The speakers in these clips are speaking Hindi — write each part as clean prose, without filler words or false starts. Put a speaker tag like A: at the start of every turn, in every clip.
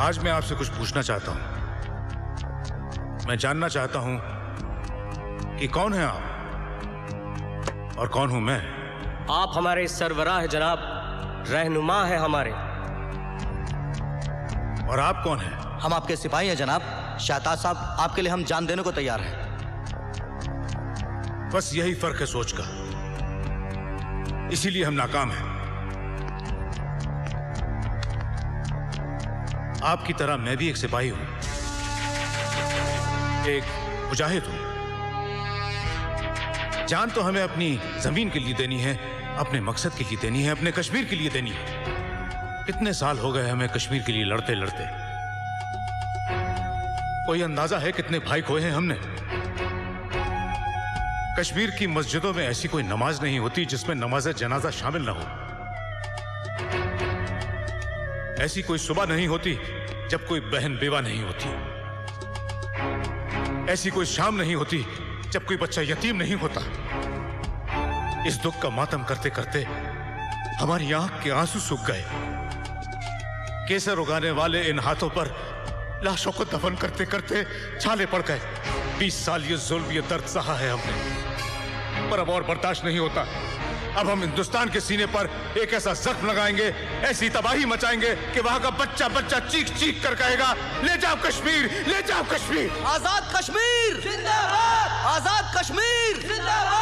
A: आज मैं आपसे कुछ पूछना चाहता हूं। मैं जानना चाहता हूं कि कौन है आप और कौन हूं मैं।
B: आप हमारे सरवराह है जनाब, रहनुमा है हमारे।
A: और आप कौन हैं?
C: हम आपके सिपाही हैं जनाब। शाहताज साहब, आपके लिए हम जान देने को तैयार हैं।
A: बस यही फर्क है सोच का, इसीलिए हम नाकाम हैं। आपकी तरह मैं भी एक सिपाही हूं, एक मुजाहिद हूं। जान तो हमें अपनी जमीन के लिए देनी है, अपने मकसद के लिए देनी है, अपने कश्मीर के लिए देनी है। कितने साल हो गए हमें कश्मीर के लिए लड़ते लड़ते। कोई अंदाजा है कितने भाई खोए हैं हमने? कश्मीर की मस्जिदों में ऐसी कोई नमाज नहीं होती जिसमें नमाज जनाजा शामिल ना हो। ऐसी कोई सुबह नहीं होती जब कोई बहन बेवा नहीं होती। ऐसी कोई शाम नहीं होती जब कोई बच्चा यतीम नहीं होता। इस दुख का मातम करते करते हमारी आंख के आंसू सूख गए। केसर उगाने वाले इन हाथों पर लाशों को दफन करते करते छाले पड़ गए। 20 साल ये जुल्म, ये दर्द सहा है हमने, पर अब और बर्दाश्त नहीं होता। अब हम हिंदुस्तान के सीने पर एक ऐसा जख्म लगाएंगे, ऐसी तबाही मचाएंगे कि वहां का बच्चा बच्चा चीख चीख कर कहेगा, ले जाओ कश्मीर, ले जाओ कश्मीर।
C: आजाद कश्मीर जिंदाबाद, आजाद कश्मीर जिंदाबाद।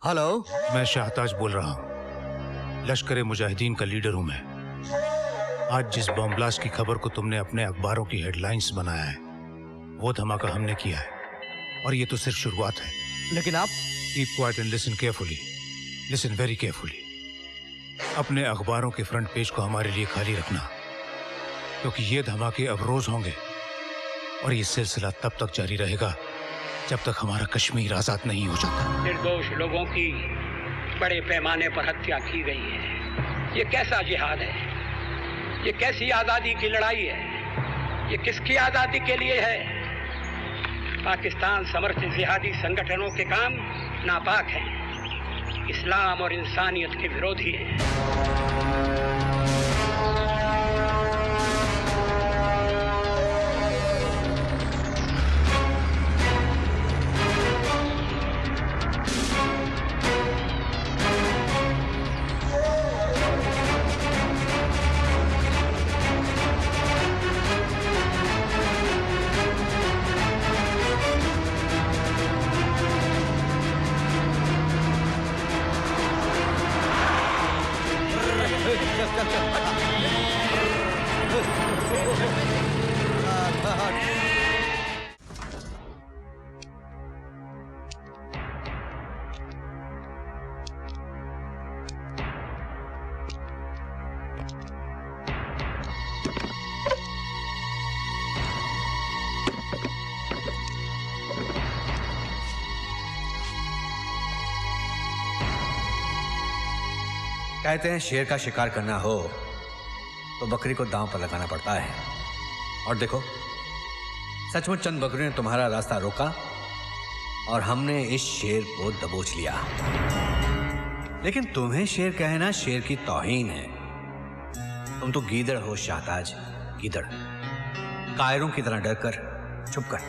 C: हेलो,
A: मैं शाहताज बोल रहा हूं। लश्कर मुजाहिदीन का लीडर हूं मैं। आज जिस बम ब्लास्ट की खबर को तुमने अपने अखबारों की हेडलाइंस बनाया है, वो धमाका हमने किया है, और ये तो सिर्फ शुरुआत है।
C: लेकिन आप
A: keep quiet and listen carefully, listen very carefully. अपने अखबारों के फ्रंट पेज को हमारे लिए खाली रखना, क्योंकि ये धमाके अब रोज होंगे, और ये सिलसिला तब तक जारी रहेगा जब तक हमारा कश्मीर आजाद नहीं हो जाता।
D: निर्दोष लोगों की बड़े पैमाने पर हत्या की गई है। ये कैसा जिहाद है? ये कैसी आज़ादी की लड़ाई है? ये किसकी आज़ादी के लिए है? पाकिस्तान समर्थित जिहादी संगठनों के काम नापाक हैं, इस्लाम और इंसानियत के विरोधी हैं।
E: कहते हैं शेर का शिकार करना हो तो बकरी को दांव पर लगाना पड़ता है। और देखो, सचमुच चंद बकरियों ने तुम्हारा रास्ता रोका और हमने इस शेर को दबोच लिया। लेकिन तुम्हें शेर कहना शेर की तौहीन है। तुम तो गीदड़ हो शाहताज, गीदड़। कायरों की तरह डरकर, छुपकर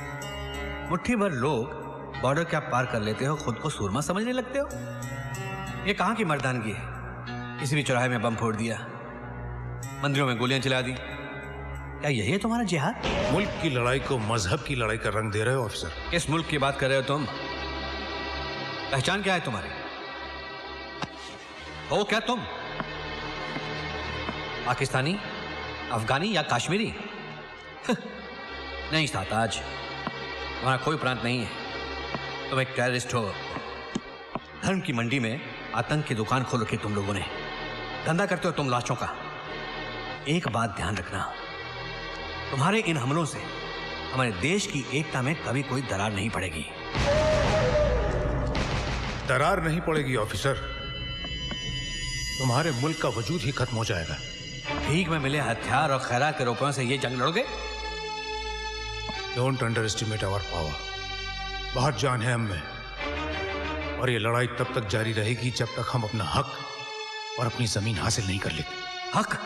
E: मुट्ठी भर लोग बॉर्डर क्या पार कर लेते हो, खुद को सूरमा समझने लगते हो। ये कहां की मर्दानगी है? किसी भी चौराहे में बम फोड़ दिया, मंदिरों में गोलियां चला दी, क्या यही है तुम्हारा जिहाद?
A: मुल्क की लड़ाई को मजहब की लड़ाई का रंग दे रहे हो ऑफिसर।
E: किस मुल्क की बात कर रहे हो तुम? पहचान क्या है तुम्हारी? हो क्या तुम? पाकिस्तानी, अफगानी या कश्मीरी? नहीं शाहताज, तुम्हारा कोई प्रांत नहीं है। तुम एक टेररिस्ट हो। धर्म की मंडी में आतंक की दुकान खोल रखी तुम लोगों ने। धंधा करते हो तुम लाशों का। एक बात ध्यान रखना, तुम्हारे इन हमलों से हमारे देश की एकता में कभी कोई दरार नहीं पड़ेगी।
A: दरार नहीं पड़ेगी ऑफिसर, तुम्हारे मुल्क का वजूद ही खत्म हो जाएगा।
E: भीख में मिले हथियार और खैरात के रुपयों से ये जंग लड़ोगे?
A: Don't underestimate our power. बहुत जान है हम में, और ये लड़ाई तब तक जारी रहेगी जब तक हम अपना हक और अपनी जमीन हासिल नहीं कर लेते।
E: हक?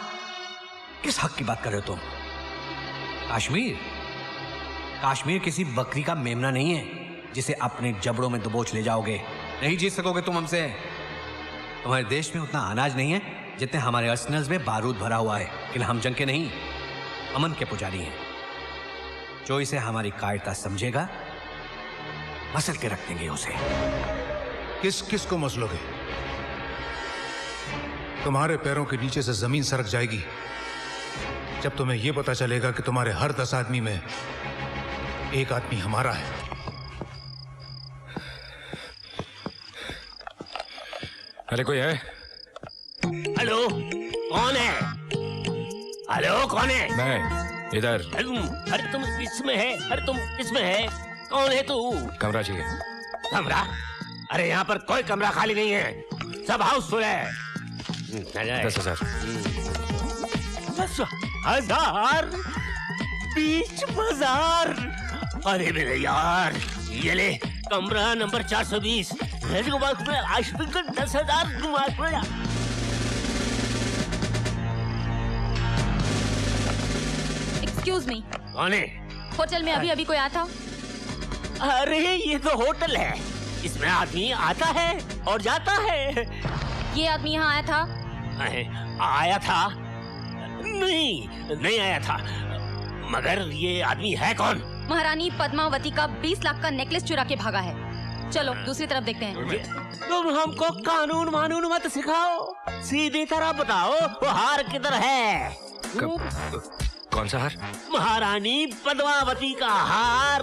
E: किस हक की बात कर रहे हो तुम? कश्मीर? कश्मीर किसी बकरी का मेमना नहीं है जिसे अपने जबड़ों में दबोच ले जाओगे। नहीं जीत सकोगे तुम हमसे। तुम्हारे देश में उतना अनाज नहीं है जितने हमारे अर्सेनल्स में बारूद भरा हुआ है। लेकिन हम जंग के नहीं, अमन के पुजारी हैं। जो इसे हमारी कायरता समझेगा, मसल के रख देंगे उसे।
A: किस किस को मसलोगे? तुम्हारे पैरों के नीचे से जमीन सरक जाएगी जब तुम्हें यह पता चलेगा कि तुम्हारे हर 10 आदमी में एक आदमी हमारा है।
F: अरे कोई है?
G: हेलो, कौन है? हेलो, कौन है?
F: मैं इधर।
G: अरे तुम किसमें है? अरे तुम किसमें है? कौन है तू?
F: कमरा चाहिए।
G: कमरा? अरे यहाँ पर कोई कमरा खाली नहीं है, सब हाउसफुल है।
F: 10,000।
G: 10,000? बीच बाजार? अरे मेरे यार, ये ले कमरा नंबर 420। आशिक 10,000।
H: एक्सक्यूज मी,
G: कौन है?
H: होटल में अभी अभी कोई आया था?
G: अरे ये तो होटल है, इसमें आदमी आता है और जाता है।
H: ये आदमी यहाँ आया था?
G: आया था? नहीं आया था। मगर ये आदमी है कौन?
H: महारानी पद्मावती का 20 लाख का नेकलेस चुरा के भागा है। चलो दूसरी तरफ देखते हैं।
G: तुम हमको कानून मानून मत सिखाओ, सीधी तरह बताओ वो हार किधर है?
F: कौन सा हार?
G: महारानी पद्मावती का हार।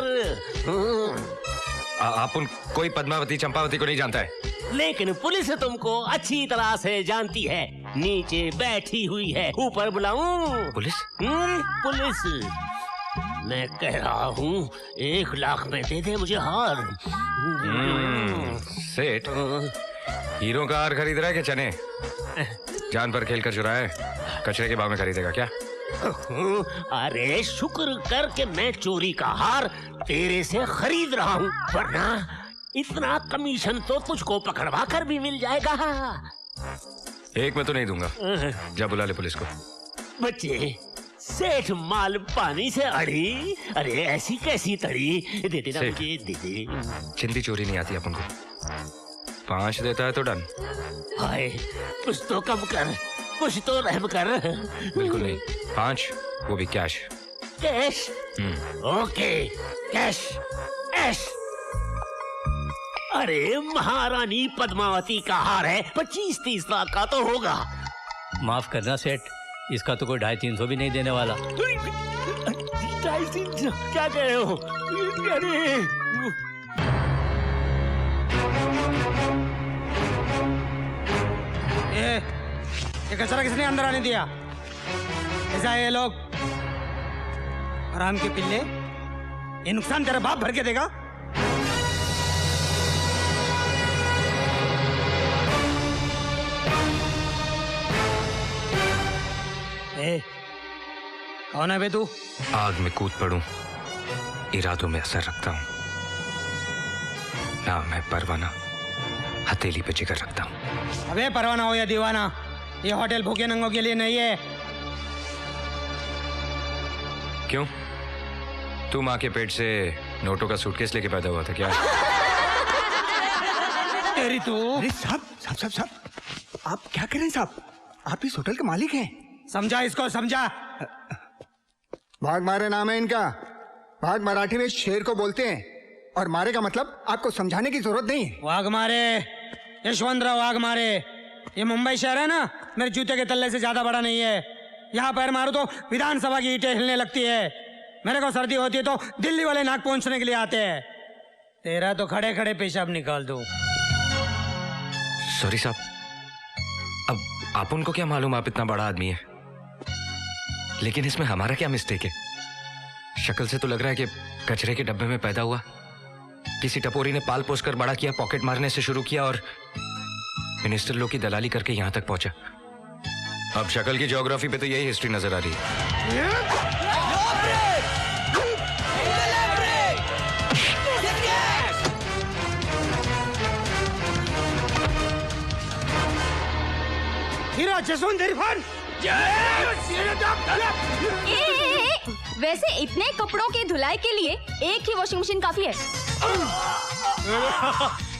F: आप कोई पद्मावती चंपावती को नहीं जानता है?
G: लेकिन पुलिस तुमको अच्छी तरह से जानती है। नीचे बैठी हुई है, ऊपर बुलाऊं?
F: पुलिस?
G: पुलिस? मैं कह रहा हूँ 1 लाख में दे दे मुझे हार।
F: सेठ, हीरो का हार खरीद रहा है कि चने? जान पर खेल कर चुराया है, कचरे के भाव में खरीदेगा क्या?
G: अरे शुक्र कर के मैं चोरी का हार तेरे से खरीद रहा हूँ, वरना इतना कमीशन तो तुझको पकड़वा कर भी मिल जाएगा।
F: एक में तो नहीं दूंगा। जा बुला ले पुलिस को।
G: बच्चे, सेठ माल पानी से अड़ी, अरे ऐसी कैसी तड़ी? दे देना मुझे, दे दे।
F: चिंदी चोरी नहीं आती अपन को। 5 देता है तो डन।
G: हाय, कुछ तो कम कर, कुछ तो रहम कर।
F: बिल्कुल नहीं, 5, वो भी cash.
G: Cash? Okay, cash, cash. अरे महारानी पद्मावती का हार है, 25-30 लाख का तो होगा।
B: माफ करना सेठ, इसका तो कोई 250-300 भी नहीं देने वाला।
G: 250-300 क्या कह रहे हो? अरे
I: ये कचरा किसने अंदर आने दिया? ऐसा है ये लोग हराम के पिल्ले, ये नुकसान तेरा बाप भर के देगा। कौन है बे तू?
F: आग में कूद पड़ूं, इरादों में असर रखता हूं। नाम है परवाना, हथेली पे जिगर रखता हूं।
I: अबे परवाना हो या दीवाना, ये होटल भूखे नंगों के लिए नहीं है।
F: क्यों? तू माँ के पेट से नोटों का सूटकेस लेके पैदा हुआ था क्या?
I: तेरी तू।
J: अरे साहब साहब साहब साहब, आप क्या कर रहे हैं साहब? आप इस होटल के मालिक हैं।
I: समझा इसको, समझा।
J: भाग मारे नाम है इनका। भाग मराठी में शेर को बोलते हैं, और मारे का मतलब आपको समझाने की जरूरत नहीं है।
I: वाघ मारे, यशवंतराव वाघ मारे। ये मुंबई शहर है ना, मेरे जूते के तल्ले से ज्यादा बड़ा नहीं है। यहाँ पैर मारो तो विधानसभा की ईंटें हिलने लगती है। मेरे को सर्दी होती है तो दिल्ली वाले नाक पहुंचने के लिए आते हैं। तेरा तो खड़े खड़े पेशाब निकाल दूं।
F: सॉरी साहब, अब आप उनको क्या मालूम आप इतना बड़ा आदमी है, लेकिन इसमें हमारा क्या मिस्टेक है? शक्ल से तो लग रहा है कि कचरे के डब्बे में पैदा हुआ। किसी टपोरी ने पाल पोस कर बड़ा किया, पॉकेट मारने से शुरू किया और मिनिस्टर लोग की दलाली करके यहां तक पहुंचा। अब शक्ल की ज्योग्राफी पे तो यही हिस्ट्री नजर आ रही है।
I: हीरा जसवंत इरफान।
H: वैसे इतने कपड़ों की धुलाई के लिए एक ही वॉशिंग मशीन काफी है।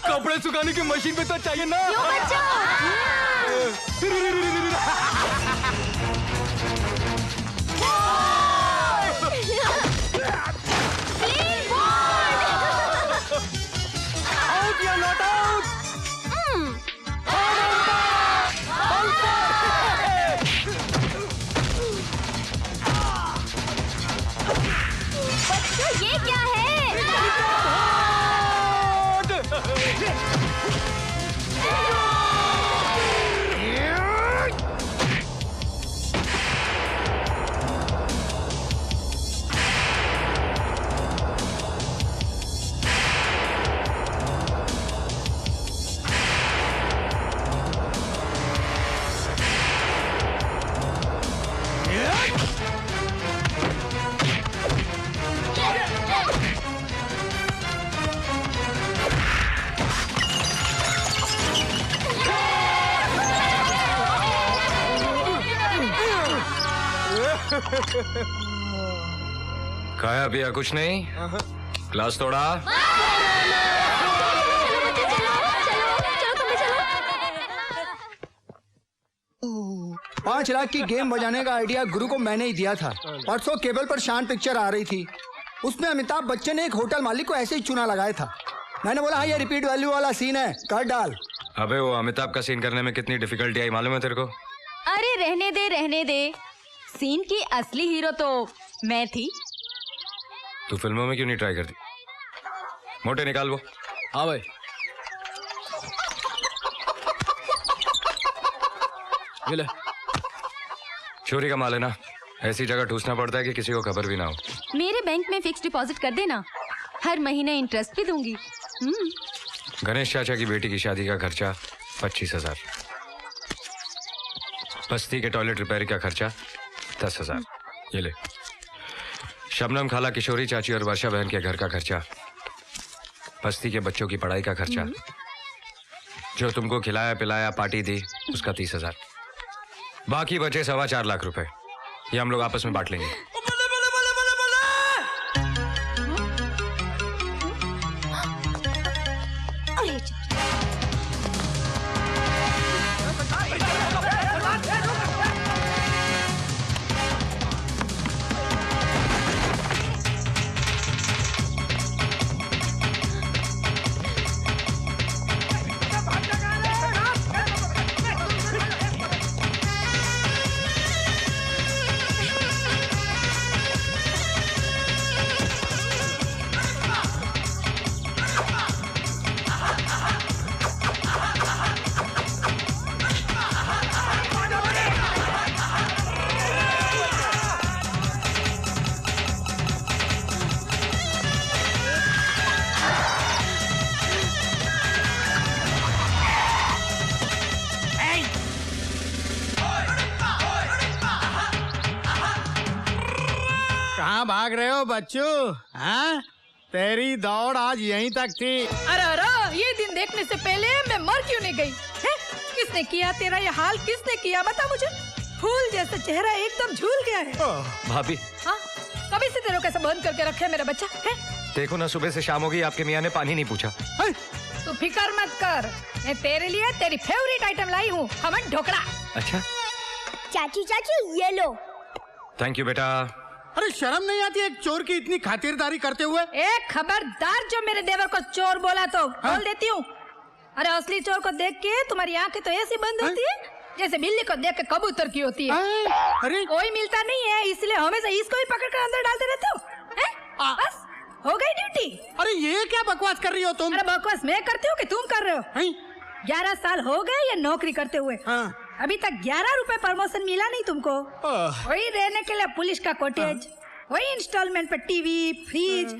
F: कपड़े सुखाने की मशीन पे तो चाहिए ना।
H: क्यों बच्चा?
I: आउट या नॉट आउट?
H: बच्चों ये क्या है?
F: खाया पिया कुछ नहीं? क्लास तोड़ा?
H: चलो
J: 5 लाख की गेम बजाने का आइडिया गुरु को मैंने ही दिया था। परसों केबल पर शान पिक्चर आ रही थी, उसमें अमिताभ बच्चन ने एक होटल मालिक को ऐसे ही चुना लगाया था। मैंने बोला हाँ ये रिपीट वैल्यू वाला सीन है, कर डाल।
F: अबे वो अमिताभ का सीन करने में कितनी डिफिकल्टी आई मालूम है तेरे को?
H: अरे रहने दे रहने दे, सीन की असली हीरो तो मैं थी।
F: तू फिल्मों में क्यों नहीं ट्राई करती? मोटे निकाल वो।
E: हाँ भाई। ये ले।
H: चोरी का माल है ना, ऐसी जगह ठूसना पड़ता है कि किसी को खबर भी ना हो। मेरे बैंक में फिक्स डिपॉजिट कर देना, हर महीने इंटरेस्ट भी दूंगी।
F: गणेश चाचा की बेटी की शादी का खर्चा 25,000, बस्ती के टॉयलेट रिपेयर का खर्चा 10,000। ये ले। शबनम खाला, किशोरी चाची और वर्षा बहन के घर का खर्चा, बस्ती के बच्चों की पढ़ाई का खर्चा, जो तुमको खिलाया पिलाया पार्टी दी उसका 30,000, बाकी बचे 4.25 लाख रुपए। ये हम लोग आपस में बांट लेंगे।
I: कहाँ भाग रहे हो बच्चू? हाँ, तेरी दौड़ आज यहीं तक थी।
K: अरे अरे, ये दिन देखने से पहले मैं मर क्यों नहीं गई है? किसने किया तेरा ये हाल? किसने किया बता मुझे। फूल जैसा चेहरा एकदम झूल गया है।
F: भाभी,
K: हाँ, कभी से तेरे को कैसे बंद करके रखे है मेरा बच्चा है?
F: देखो ना, सुबह से शाम हो गई, आपके मियाँ ने पानी नहीं पूछा।
K: तू फिकर मत कर, मैं तेरे लिए तेरी फेवरेट आइटम लाई हूँ, खमन ढोकला।
F: अच्छा
L: चाची चाची ये लो।
F: थैंक यू बेटा।
I: अरे शर्म नहीं आती एक चोर की इतनी खातिरदारी करते हुए?
K: एक खबरदार जो मेरे देवर को चोर बोला तो बोल देती हूँ। अरे असली चोर को देख के तुम्हारी आंखें तो ऐसी बंद होती है जैसे बिल्ली को देख के कबूतर की होती है।
I: अरे
K: कोई मिलता नहीं है इसलिए हमेशा इसको ही पकड़ कर अंदर डालते रहते हो। बस हो गई ड्यूटी।
I: अरे ये क्या बकवास कर रही हो तुम?
K: अरे बकवास मैं करती हूँ कि तुम कर रहे हो? 11 साल हो गए ये नौकरी करते हुए। अभी तक 11 रुपए प्रमोशन मिला नहीं तुमको। वही रहने के लिए पुलिस का कॉटेज, वही इंस्टॉलमेंट पे टीवी, फ्रिज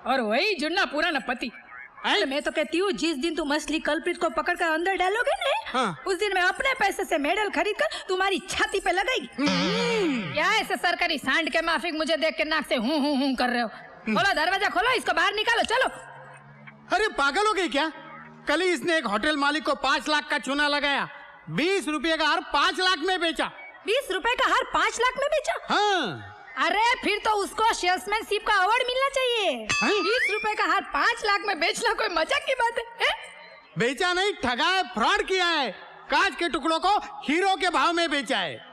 K: और वही जुड़ना पुराना पति। मैं तो कहती हूँ जिस दिन तुम असली कल्प्रिट को पकड़ कर अंदर डालोगे ना, उस दिन मैं अपने पैसे से मेडल खरीद कर तुम्हारी छाती पे लगाएगी। क्या ऐसे सरकारी सांड के माफिक मुझे देख के नाक से हूँ कर रहे हो? खोलो दरवाजा, खोलो, इसको बाहर निकालो, चलो।
I: अरे पागल हो गई क्या? कल ही इसने एक होटल मालिक को 5 लाख का चूना लगाया, 20 रुपए का हार 5 लाख में बेचा।
K: 20 रुपए का हार 5 लाख में बेचा?
I: हाँ।
K: अरे फिर तो उसको सेल्समैनशिप का अवार्ड मिलना चाहिए। 20 रुपए का हार 5 लाख में बेचना कोई मजाक की बात है?
I: बेचा नहीं, ठगा है, फ्रॉड किया है। कांच के टुकड़ों को हीरो के भाव में बेचा है।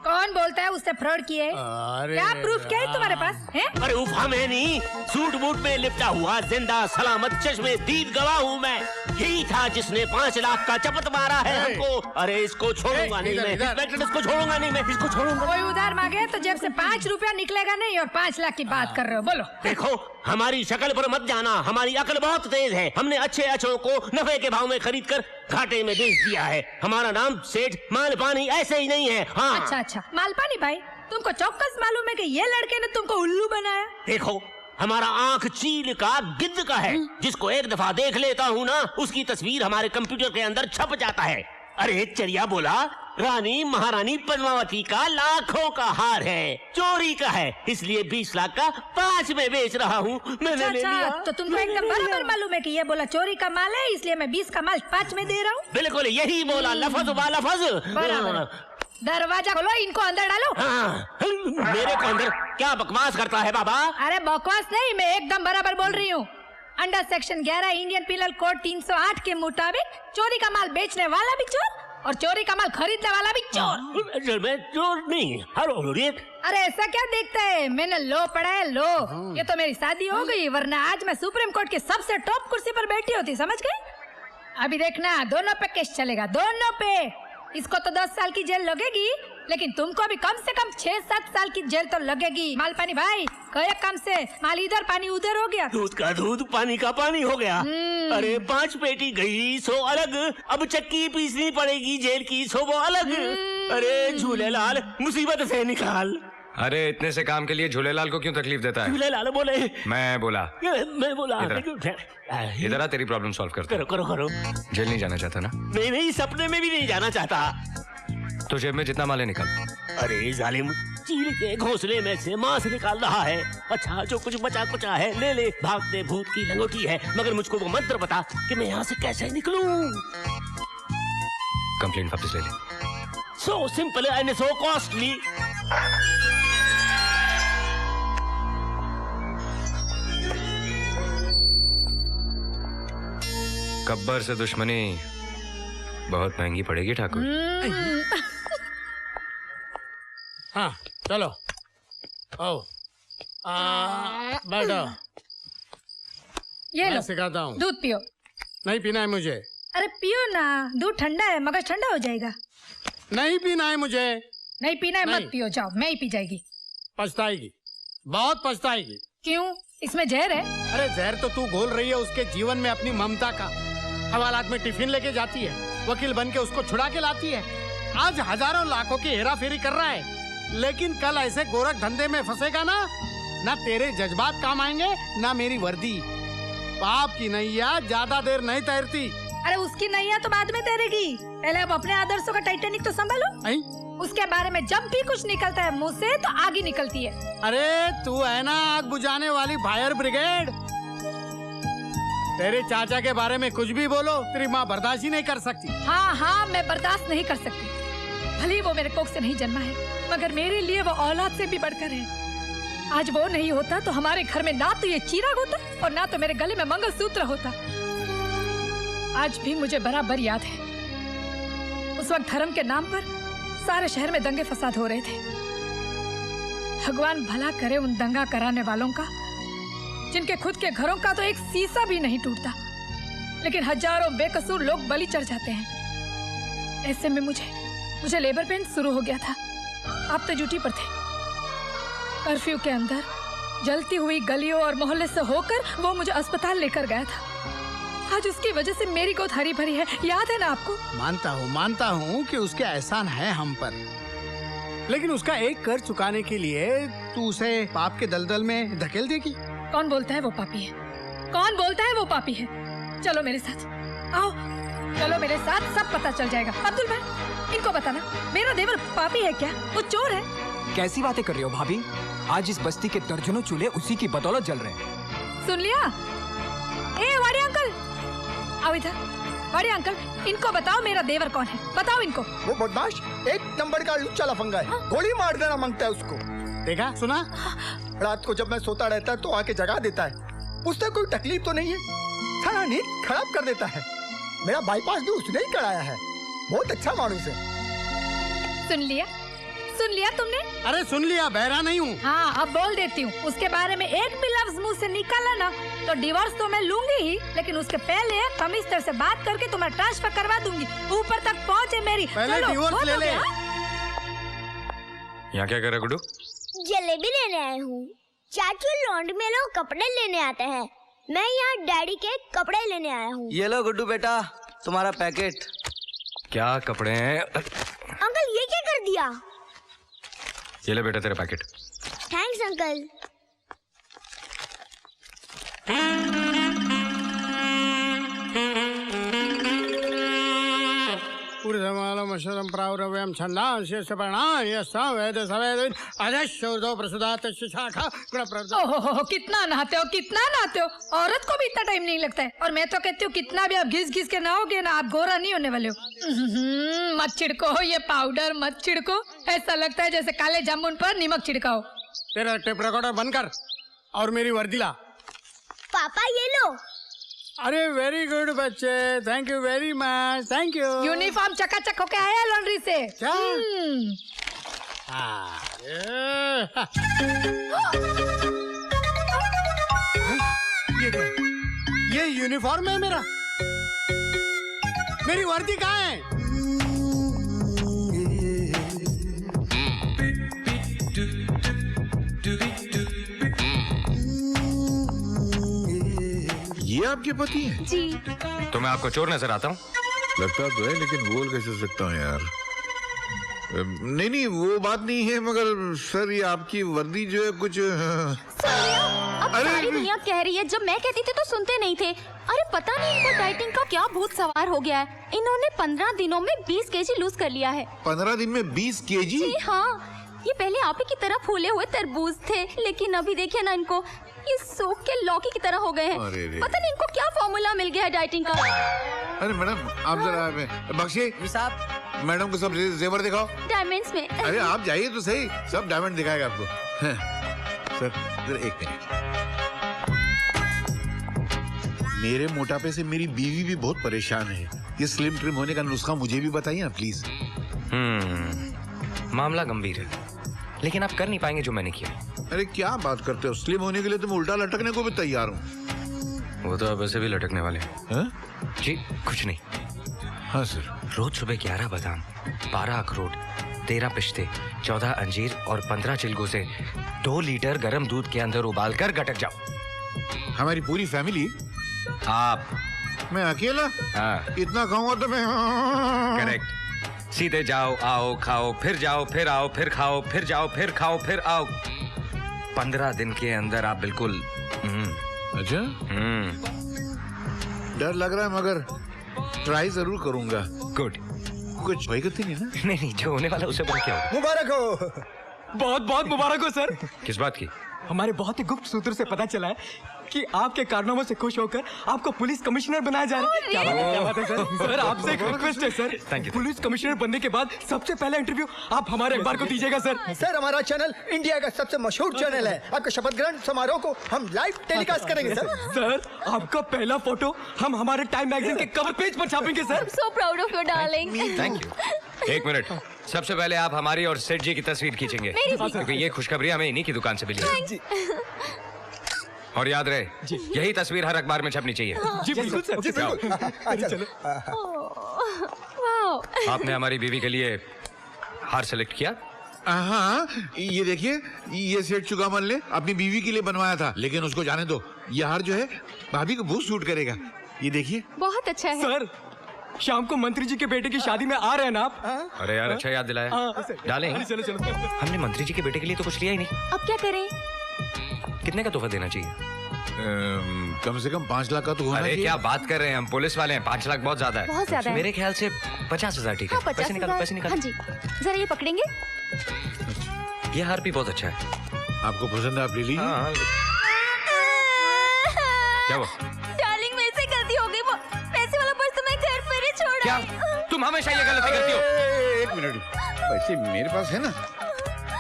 K: कौन बोलता है उससे फ्रॉड किए? क्या प्रूफ क्या है तुम्हारे पास है?
G: अरे उफा मैं नहीं, सूट बूट में लिपटा हुआ जिंदा सलामत चश्मे दीद गवाह हूँ मैं। यही था जिसने 5 लाख का चपत मारा है हमको। अरे इसको छोड़ूंगा नहीं मैं, इसको छोड़ूंगा नहीं मैं, इसको छोड़ूंगा।
K: कोई उधार मांगे तो जेब से 5 रुपया निकलेगा नहीं और 5 लाख की बात कर रहे हो। बोलो।
G: देखो हमारी शक्ल पर मत जाना, हमारी अकल बहुत तेज है। हमने अच्छे अचों को नफे के भाव में खरीद कर घाटे में बेच दिया है। हमारा नाम सेठ मालपानी ऐसे ही नहीं है। हाँ।
K: अच्छा, मालपानी भाई, तुमको चौकस मालूम है कि ये लड़के ने तुमको उल्लू बनाया?
G: देखो हमारा आंख चील का गिद्ध का है। जिसको एक दफा देख लेता हूँ ना, उसकी तस्वीर हमारे कंप्यूटर के अंदर छप जाता है। अरे चरिया बोला, रानी महारानी पद्मावती का लाखों का हार है, चोरी का है, इसलिए 20 लाख का 5 में बेच रहा हूँ। मैंने ले लिया।
K: तो तुमको एकदम बराबर मालूम है कि ये बोला चोरी का माल है, इसलिए मैं 20 का माल 5 में दे रहा हूँ।
G: बिल्कुल यही बोला, लफज बा लफज।
K: दरवाजा खोलो, इनको अंदर डालो।
G: हाँ, मेरे को अंदर क्या बकवास करता है बाबा?
K: अरे बकवास नहीं, मैं एकदम बराबर बोल रही हूँ। Under section 11 Indian penal code 308 के मुताबिक चोरी का माल बेचने वाला भी चोर और चोरी का माल खरीदने वाला भी चोर।
G: मैं चोर नहीं।
K: अरे ऐसा क्या देखता है? मैंने लो पढ़ा है, लो। ये तो मेरी शादी हो गई, वरना आज मैं सुप्रीम कोर्ट की सबसे टॉप कुर्सी पर बैठी होती, समझ गए? अभी देखना, दोनों पे केस चलेगा, दोनों पे। इसको तो 10 साल की जेल लगेगी, लेकिन तुमको भी कम से कम 6-7 साल की जेल तो लगेगी। मालपानी भाई, कई काम से माल इधर पानी उधर हो गया।
G: दूध का दूध, पानी का पानी हो गया। अरे 5 पेटी गई, 100 अलग। अब चक्की पीसनी पड़ेगी जेल की, 100 वो अलग। अरे झूलेलाल मुसीबत से निकाल।
F: अरे इतने से काम के लिए झूलेलाल को क्यों तकलीफ देता है?
G: झूलेलाल बोले।
F: मैं बोला।
G: इधर
F: आ, तेरी प्रॉब्लम सॉल्व करता हूं।
G: करो।
F: जेल नहीं जाना चाहता ना?
G: नहीं, सपने में भी नहीं जाना चाहता।
F: तो जेब में जितना माल है निकाल।
G: अरे जालिम, चील के घोंसले में से मांस निकाल रहा है। अच्छा जो कुछ बचा कुचा है ले ले, भागते भूत की लंगोटी है। मगर मुझको वो मंत्र बता कि मैं यहाँ से कैसे निकलूं।
F: कंप्लेंट वापस ले ले।
G: So simple and so costly.
F: Gabbar से दुश्मनी बहुत महंगी पड़ेगी ठाकुर।
I: हाँ चलो, बैठो।
K: ये लो,
I: सिखाता हूँ।
K: दूध पियो।
I: नहीं पीना है मुझे।
K: अरे पियो ना, दूध ठंडा है, मगर ठंडा हो जाएगा।
I: नहीं पीना है मुझे।
K: नहीं पीना है,
I: नहीं।
K: मत पियो, जाओ, मैं ही पी जाएगी।
I: पछताएगी, बहुत पछताएगी।
K: क्यों? इसमें जहर है।
I: अरे जहर तो तू घोल रही है उसके जीवन में अपनी ममता का। हवालात में टिफिन लेके जाती है, वकील बन के उसको छुड़ा के लाती है। आज हजारों लाखों की हेरा फेरी कर रहा है, लेकिन कल ऐसे गोरख धंधे में फंसेगा ना तेरे जज्बात काम आएंगे ना मेरी वर्दी। पाप की नैया ज्यादा देर नहीं तैरती,
K: अरे उसकी नहीं है तो बाद में तैरेगी, पहले अब अपने आदर्शों का टाइटेनिक तो संभालो। उसके बारे में जब भी कुछ निकलता है मुंह से तो आग ही निकलती है।
I: अरे तू है ना आग बुझाने वाली फायर ब्रिगेड। तेरे चाचा के बारे में कुछ भी बोलो, तेरी माँ बर्दाश्त ही नहीं कर सकती।
K: हाँ हाँ, मैं बर्दाश्त नहीं कर सकती। भले वो मेरे कोख से नहीं जन्मा है, मगर मेरे लिए वो औलाद से भी बढ़कर है। आज वो नहीं होता तो हमारे घर में ना तो ये चिराग होता और ना तो मेरे गले में मंगलसूत्र होता। आज भी मुझे बराबर याद है, उस वक्त धर्म के नाम पर सारे शहर में दंगे फसाद हो रहे थे। भगवान भला करे उन दंगा कराने वालों का, जिनके खुद के घरों का तो एक शीशा भी नहीं टूटता, लेकिन हजारों बेकसूर लोग बलि चढ़ जाते हैं। ऐसे में मुझे लेबर पेन शुरू हो गया था। आप तो ड्यूटी पर थे। कर्फ्यू के अंदर जलती हुई गलियों और मोहल्ले से होकर वो मुझे अस्पताल लेकर गया था। आज उसकी वजह से मेरी गोद हरी भरी है, याद है ना आपको?
I: मानता हूँ कि उसके एहसान है हम पर, लेकिन उसका एक कर चुकाने के लिए तू उसे पाप के दलदल में धकेल देगी।
K: कौन बोलता है वो पापी है? कौन बोलता है वो पापी है? चलो मेरे साथ, आओ चलो मेरे साथ, सब पता चल जाएगा। अब्दुल भाई, इनको बताना मेरा देवर पापी है क्या? वो चोर है?
M: कैसी बातें कर रही हो भाभी? आज इस बस्ती के दर्जनों चूल्हे उसी की बदौलत जल रहे हैं।
K: सुन लिया? ए वाड़ी अंकल, आओ इधर। वाड़ी अंकल, इनको बताओ मेरा देवर कौन है, बताओ इनको।
J: वो बदमाश एक नंबर का लुच्चा लफंगा है। गोली मार देना मांगता है उसको।
I: देखा सुना?
J: रात को जब मैं सोता रहता है तो आके जगा देता है। उससे कोई तकलीफ तो नहीं है, सारा नींद खराब कर देता है। मेरा बाईपास भी उसने ही कराया है। बहुत अच्छा मानुस है।
K: सुन लिया तुमने?
I: अरे सुन लिया, बहरा नहीं हूँ।
K: हाँ, अब बोल देती हूँ। उसके बारे में एक भी लफ्ज मुंह से निकाला ना तो डिवोर्स तो मैं लूंगी ही, लेकिन उसके पहले कमिश्नर से बात करके तुम्हारा ट्रांसफर करवा दूंगी। ऊपर तक पहुँचे मेरी।
I: पहले डिवोर्स ले ले।
F: यहाँ क्या कर रहा गुड्डू?
L: जलेबी लेने आए हूँ। चाचू लॉन्ड में लोग कपड़े लेने आते हैं, मैं यहाँ डैडी के कपड़े लेने आया हूँ।
C: ये लो गुड्डू बेटा, तुम्हारा पैकेट।
F: क्या कपड़े हैं?
L: अंकल ये क्या कर दिया?
F: ये ले बेटा तेरा पैकेट।
L: Thanks uncle.
I: ऊर्ध्वमालमशरं प्रावरव्यं छन्दांस्य सपर्णाय यस्तां वेद सवेद अधश्चूर्ध्व प्रसुदात शाखा गुणप्रद।
K: ओहो, कितना नहाते हो, कितना नहाते हो। औरत को भी इतना टाइम नहीं लगता है। और मैं तो कहती हूँ कितना भी आप घिस घिस के नहाओगे ना, आप गोरा नहीं होने वाले हो। मत छिड़को ये पाउडर, मत छिड़को। ऐसा लगता है जैसे काले जामुन पर नमक छिड़काओ।
I: तेरा टेप रिकॉर्डर बंद कर और मेरी वर्दी ला।
L: पापा ये लो।
I: अरे वेरी गुड बच्चे, thank you very much, thank you.
K: Uniform चकाचक होके आया लॉन्ड्री से।
I: क्या? ये यूनिफॉर्म है मेरा। मेरी वर्दी कहाँ है?
A: ये आपके पति हैं?
K: जी।
F: तो मैं आपको चोर नजर आता हूँ?
A: लगता तो है, लेकिन बोल कैसे सकता हूँ यार। नहीं वो बात नहीं है, मगर सर ये आपकी वर्दी जो है कुछ।
N: अब सारी दुनिया कह रही है, जब मैं कहती थी तो सुनते नहीं थे। अरे पता नहीं इनको डाइटिंग का क्या भूत सवार हो गया है। इन्होंने 15 दिनों में 20 केजी लूज कर लिया है।
A: 15 दिन में 20 केजी?
N: जी हाँ, ये पहले आप ही की तरह फूले हुए तरबूज थे, लेकिन अभी देखिए ना इनको, ये सूख के लौकी की तरह हो गए हैं। पता नहीं इनको क्या फॉर्मूला मिल गया है डाइटिंग का।
A: अरे मैडम आप जरा बख्शिए साहब, मैडम को सब जेवर दिखाओ।
N: डायमंड्स में।
A: अरे आप जाइए तो सही, सब डायमंड दिखाएगा आपको। सर जरा एक मिनट। मेरे मोटापे से मेरी बीवी भी बहुत परेशान है। ये स्लिम ट्रिम होने का नुस्खा मुझे भी बताइए ना प्लीज।
F: मामला गंभीर है, लेकिन आप कर नहीं पाएंगे जो मैंने किया।
A: अरे क्या बात करते हो, स्लिम होने के लिए तो मैं उल्टा लटकने को भी तैयार हूँ।
F: वो तो आप वैसे भी लटकने वाले हैं। जी कुछ नहीं।
A: हाँ सर।
F: रोज सुबह 11 बादाम, 12 अखरोट, 13 पिस्ते, 14 अंजीर और 15 चिलगों से 2 लीटर गर्म दूध के अंदर उबालकर गटक जाओ।
A: हमारी पूरी फैमिली?
F: आप?
A: मैं अकेला?
F: हाँ।
A: इतना खाऊंगा तो मैं।
F: करेक्ट। सीधे जाओ, आओ, खाओ, फिर जाओ, फिर आओ, फिर खाओ, फिर जाओ, फिर खाओ, फिर आओ। 15 दिन के अंदर आप बिल्कुल।
A: अच्छा? डर लग रहा है, मगर
O: ट्राई जरूर करूंगा।
F: गुड।
O: कुछ भाई करती नहीं ना?
F: नहीं, जो होने वाला उसे बोल क्या होगा।
J: मुबारक हो।
M: बहुत बहुत मुबारक हो सर।
F: किस बात की?
M: हमारे बहुत ही गुप्त सूत्र से पता चला है कि आपके कारनामों से खुश होकर आपको पुलिस कमिश्नर बनाया जा रहा है। क्या बात है सर। सर आपसे एक रिक्वेस्ट है sir.
F: Thank you.
M: Police commissioner बनने के बाद सबसे पहला इंटरव्यू आप हमारे अखबार को दीजिएगा सर।
J: सर हमारा चैनल इंडिया का सबसे मशहूर चैनल है। आपके शपथ ग्रहण समारोह को हम लाइव टेलीकास्ट करेंगे सर।
M: सर आपका पहला फोटो हम हमारे टाइम मैगजीन के कवर पेज पर छापेंगे sir.
N: So proud of you darling.
F: Thank you. एक मिनट, सबसे पहले आप हमारी और सेठ जी की तस्वीर खींचेंगे, क्योंकि ये खुशखबरी हमें इन्हीं की दुकान से मिली है। और याद रहे, यही तस्वीर हर अखबार में छपनी चाहिए।
M: जी बिल्कुल सर। जी बिल्कुल।
F: आपने हमारी बीवी के लिए हार सेलेक्ट किया?
O: हाँ, ये देखिए, ये सेठ चुकामल ने अपनी बीवी के लिए बनवाया था, लेकिन उसको जाने दो, ये हार जो है भाभी को बहुत सूट करेगा। ये देखिए।
N: बहुत अच्छा है
M: सर। शाम को मंत्री जी के बेटे की शादी में आ रहे हैं ना आप?
F: अरे यार, अच्छा याद दिलाया। डालें।
M: चलो चलो।
F: हमने मंत्री जी के बेटे के लिए तो कुछ लिया ही नहीं।
N: अब क्या करें?
F: कितने का तोहफा देना चाहिए?
O: कम से कम 5 लाख का तो होना
F: अरे
O: चाहिए।
F: क्या बात कर रहे हैं, हम पुलिस वाले हैं। 5 लाख बहुत ज्यादा है।
N: बहुत ज्यादा है।
F: मेरे ख्याल से 50,000 ठीक है।
N: हाँ, 50,000।
F: पैसे निकालो।
N: हाँ जी, जरा ये पकड़ेंगे।
F: ये हार भी बहुत अच्छा है।
O: आपको पसंद है, आप ले लीजिए।
F: हाँ। क्या वो?
N: डार्लिंग मेरे से गलती हो गई, वो पैसे वाला पर्स तो मैं घर पर ही छोड़ा।
F: क्या तुम हमेशा ये गलती करती हो?
O: एक मिनट, पैसे मेरे पास है ना,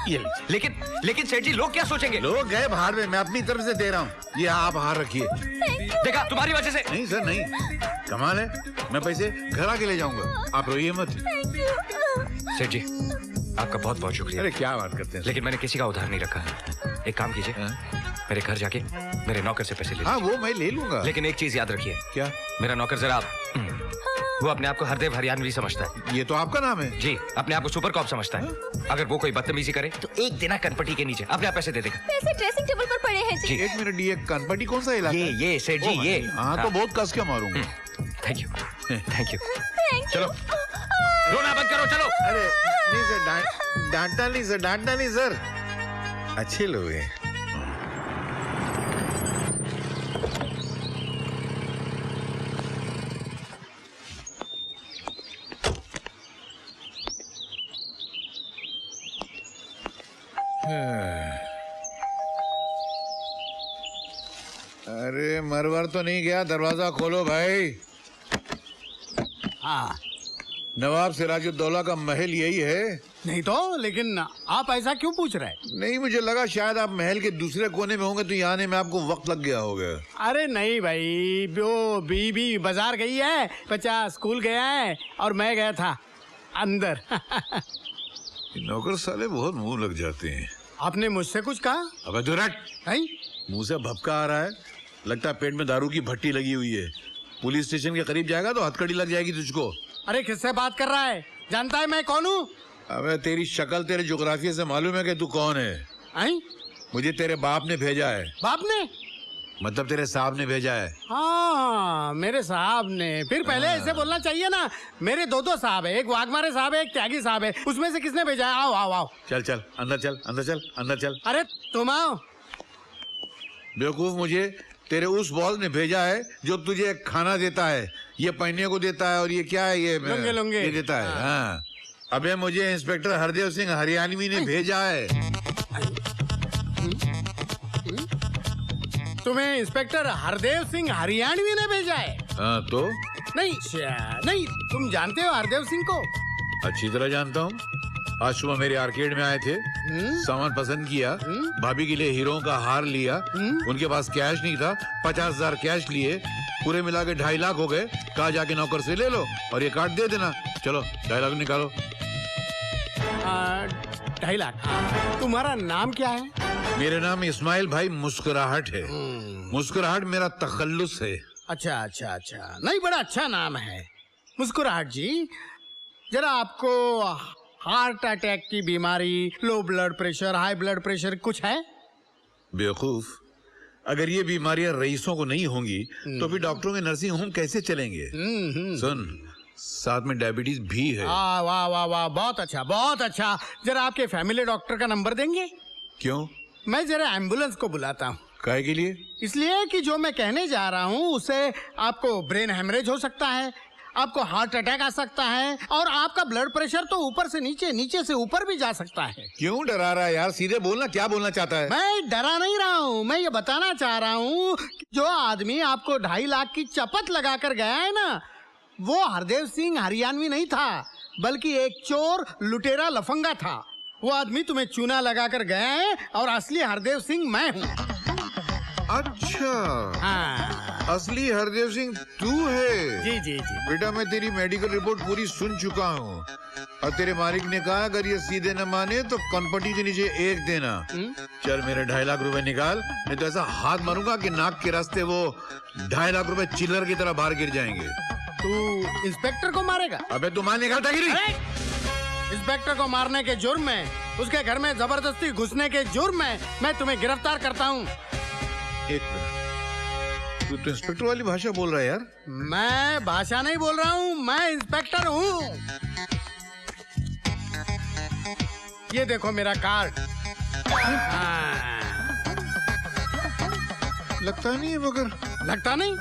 O: ये
F: लेकिन सेठ जी लोग क्या सोचेंगे?
O: लोग गए बाहर में, मैं अपनी तरफ से दे रहा हूँ। ये आप हार रखिए।
F: देखा, तुम्हारी वजह से।
O: नहीं सर, नहीं, कमाल है। मैं पैसे घर आके ले जाऊंगा, आप रोइए मत।
F: सेठ जी आपका बहुत बहुत शुक्रिया।
O: अरे क्या बात करते हैं,
F: लेकिन मैंने किसी का उधार नहीं रखा। एक काम कीजिए, मेरे घर जाके मेरे नौकर से पैसे ले लीजिए।
O: हाँ, वो मैं ले लूंगा।
F: लेकिन एक चीज याद रखिए।
O: क्या?
F: मेरा नौकर जरा वो अपने आप को हरदेव हरियाणवी समझता है।
O: ये तो आपका नाम है।
F: जी, अपने आप को सुपर कॉप समझता है। अगर वो कोई बदतमीजी करे तो एक देना कनपटी के नीचे, अपने आप पैसे दे देगा।
N: पैसे ड्रेसिंग टेबल पर पड़े हैं जी।
O: एक मिनट, ये कनपटी कौन सा इलाका?
F: ये सेठ जी, ये।
O: हाँ, तो बहुत कस के मारूंगा।
F: Thank you, thank you. चलो रोना बंद करो, चलो।
O: अरे नहीं सर, डांटना नहीं सर, डांटना नहीं सर, अच्छे लोग हैं। अरे मरवर तो नहीं गया, दरवाजा खोलो भाई।
I: हाँ,
O: नवाब सिराजुद्दौला का महल यही है?
I: नहीं तो, लेकिन आप ऐसा क्यों पूछ रहे हैं?
O: नहीं, मुझे लगा शायद आप महल के दूसरे कोने में होंगे, तो यहाँ आने में आपको वक्त लग गया होगा।
I: अरे नहीं भाई, वो बीबी बाजार गई है, बच्चा स्कूल गया है और मैं गया था अंदर।
O: नौकर साले बहुत मुंह लग जाते हैं।
I: आपने मुझसे कुछ कहा?
O: अबे दुरट,
I: नहीं,
O: मुंह से भपका आ रहा है, लगता है पेट में दारू की भट्टी लगी हुई है। पुलिस स्टेशन के करीब जाएगा तो हथकड़ी लग जाएगी तुझको।
I: अरे किससे बात कर रहा है? जानता है मैं कौन हूँ?
O: अबे तेरी शक्ल तेरे जोग्राफिया से मालूम है कि तू कौन है।
I: आई?
O: मुझे तेरे बाप ने भेजा है।
I: बाप ने?
O: मतलब तेरे साहब ने भेजा है।
I: हाँ, मेरे साहब ने। फिर पहले ऐसे बोलना चाहिए ना। मेरे दो साहब है, एक वाघमारे साहब है, एक त्यागी साहब है। उसमें से किसने भेजा है? आओ आओ आओ।
O: चल चल अंदर चल, अंदर चल, अंदर चल।
I: अरे तुम आओ।
O: बेवकूफ, मुझे तेरे उस बॉस ने भेजा है जो तुझे खाना देता है, ये पहनने को देता है, और ये क्या है, ये
I: लुंगे लुंगे
O: ये देता है। हाँ, अबे मुझे इंस्पेक्टर हरदेव सिंह हरियाणवी ने भेजा है।
I: तुम्हें इंस्पेक्टर हरदेव सिंह हरियाणवी ने भेजा है?
O: हाँ तो?
I: नहीं, तुम जानते हो हरदेव सिंह को?
O: अच्छी तरह जानता हूँ। आज सुबह मेरे आर्केड में आए थे, सामान पसंद किया, भाभी के लिए हीरो का हार लिया, उनके पास कैश नहीं था, 50,000 कैश लिए, पूरे मिला के 2.5 लाख हो गए। कहा जाके नौकर से ले लो और ये कार्ड दे देना। चलो 2.5 लाख निकालो।
I: 2.5 लाख। तुम्हारा नाम क्या है?
O: मेरा नाम इस्माइल भाई मुस्कुराहट है। मुस्कुराहट मेरा तखल्लुस है।
I: अच्छा अच्छा अच्छा, नहीं, बड़ा अच्छा नाम है मुस्कुराहट जी। जरा आपको हार्ट अटैक की बीमारी, low blood pressure, high blood pressure कुछ है?
O: बेवकूफ, अगर ये बीमारियां रईसों को नहीं होंगी तो फिर डॉक्टरों के नर्सिंग होम कैसे चलेंगे? सुन, साथ में डायबिटीज भी है।
I: वाह वाह वाह वाह, बहुत अच्छा बहुत अच्छा। जरा आपके फैमिली डॉक्टर का नंबर देंगे?
O: क्यों?
I: मैं जरा एम्बुलेंस को बुलाता हूँ।
O: काहे के लिए?
I: इसलिए कि जो मैं कहने जा रहा हूँ उससे आपको ब्रेन हेमरेज हो सकता है,
P: आपको हार्ट अटैक आ सकता है और आपका ब्लड प्रेशर तो ऊपर से नीचे, नीचे से ऊपर भी जा सकता है।
O: क्यों डरा रहा है यार? सीधे बोलना, क्या बोलना चाहता है?
P: मैं डरा नहीं रहा हूँ, मैं ये बताना चाह रहा हूँ जो आदमी आपको 2.5 लाख की चपत लगा कर गया है ना, वो हरदेव सिंह हरियाणवी नहीं था, बल्कि एक चोर लुटेरा लफंगा था। वो आदमी तुम्हें चूना लगा कर गया है और असली हरदेव सिंह मैं हूँ।
O: अच्छा,
P: हाँ।
O: असली हरदेव सिंह तू है?
P: जी जी जी।
O: बेटा मैं तेरी मेडिकल रिपोर्ट पूरी सुन चुका हूँ और तेरे मालिक ने कहा अगर ये सीधे न माने तो कनपटी के नीचे 1 देना। चल मेरे 2.5 लाख रुपए निकाल, नहीं तो ऐसा हाथ मारूंगा कि नाक के रास्ते वो 2.5 लाख रुपए चिल्लर की तरह बाहर गिर जाएंगे।
P: तू इंस्पेक्टर को मारेगा?
O: अबे तू मार निकालता गिरी।
P: इंस्पेक्टर को मारने के जुर्म में, उसके घर में जबरदस्ती घुसने के जुर्म में मैं तुम्हें गिरफ्तार करता हूँ।
O: एक मिनट, तू तो इंस्पेक्टर वाली भाषा बोल रहा है यार।
P: मैं भाषा नहीं बोल रहा हूँ, मैं इंस्पेक्टर हूँ। ये देखो मेरा कार्ड।
O: लगता नहीं है मगर।
P: लगता नहीं?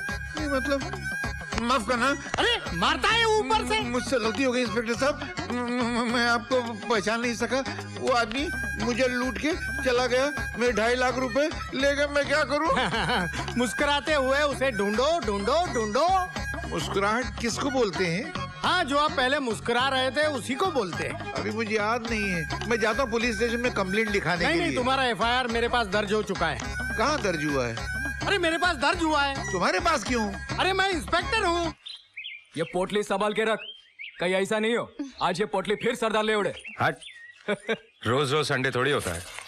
O: मतलब माफ करना।
P: अरे मारता है ऊपर से।
O: मुझसे गलती हो गई इंस्पेक्टर साहब, मैं आपको पहचान नहीं सका। वो आदमी मुझे लूट के चला गया, मेरे 2.5 लाख रुपए ले गया, मैं क्या करूं?
P: मुस्कुराते हुए उसे ढूंढो ढूंढो ढूंढो।
O: मुस्कुराहट किसको बोलते हैं?
P: हाँ, जो आप पहले मुस्कुरा रहे थे उसी को बोलते हैं।
O: अभी मुझे याद नहीं है, मैं जाता हूँ पुलिस स्टेशन में कंप्लेंट लिखाने के लिए।
P: नहीं, तुम्हारा FIR मेरे पास दर्ज हो चुका है।
O: कहाँ दर्ज हुआ है?
P: अरे मेरे पास दर्ज हुआ है।
O: तुम्हारे पास क्यों?
P: अरे मैं इंस्पेक्टर हूँ।
M: ये पोटली संभाल के रख, कहीं ऐसा नहीं हो आज ये पोटली फिर सरदार ले उड़े।
F: हट। रोज रोज संडे थोड़ी होता है।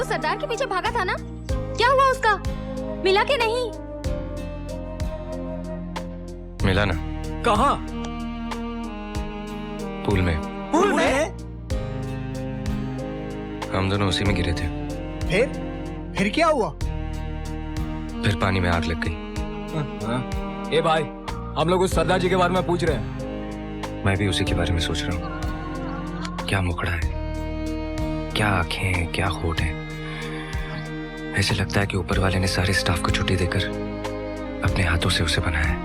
N: सरदार के पीछे भागा था ना, क्या हुआ उसका? मिला के नहीं?
F: मिला ना।
M: कहाँ?
F: पूल में।
J: पूल में?
F: हम दोनों उसी में गिरे थे।
J: फिर क्या हुआ?
F: फिर पानी में आग लग गई।
M: ए भाई, हम लोग उस सरदार जी के बारे में पूछ रहे हैं।
F: मैं भी उसी के बारे में सोच रहा हूँ। क्या मुखड़ा है, क्या आंखें हैं, क्या होठ हैं। ऐसे लगता है कि ऊपर वाले ने सारे स्टाफ को छुट्टी देकर अपने हाथों से उसे बनाया है।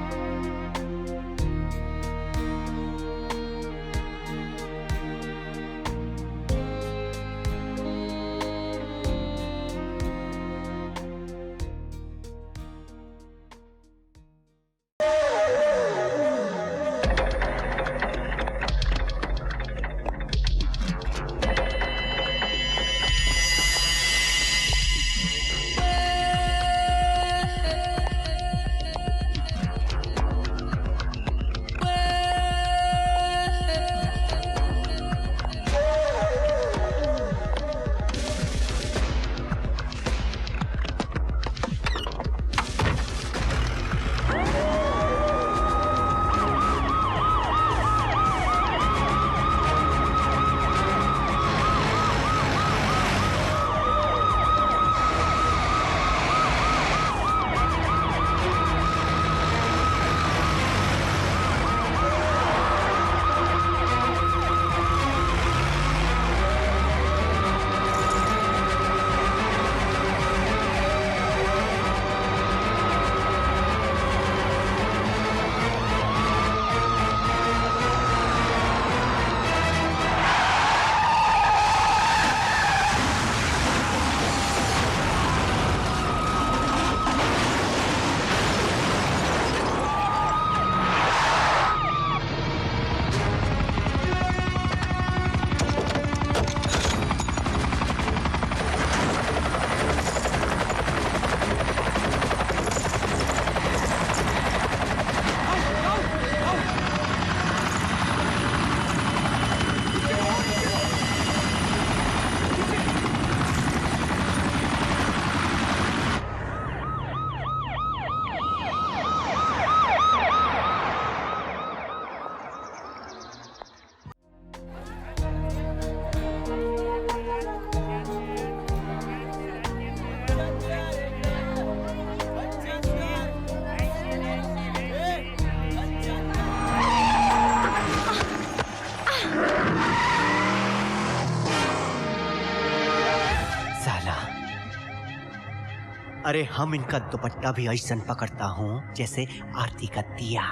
C: अरे हम इनका दुपट्टा भी ऐसा पकड़ता हूँ जैसे आरती का दिया।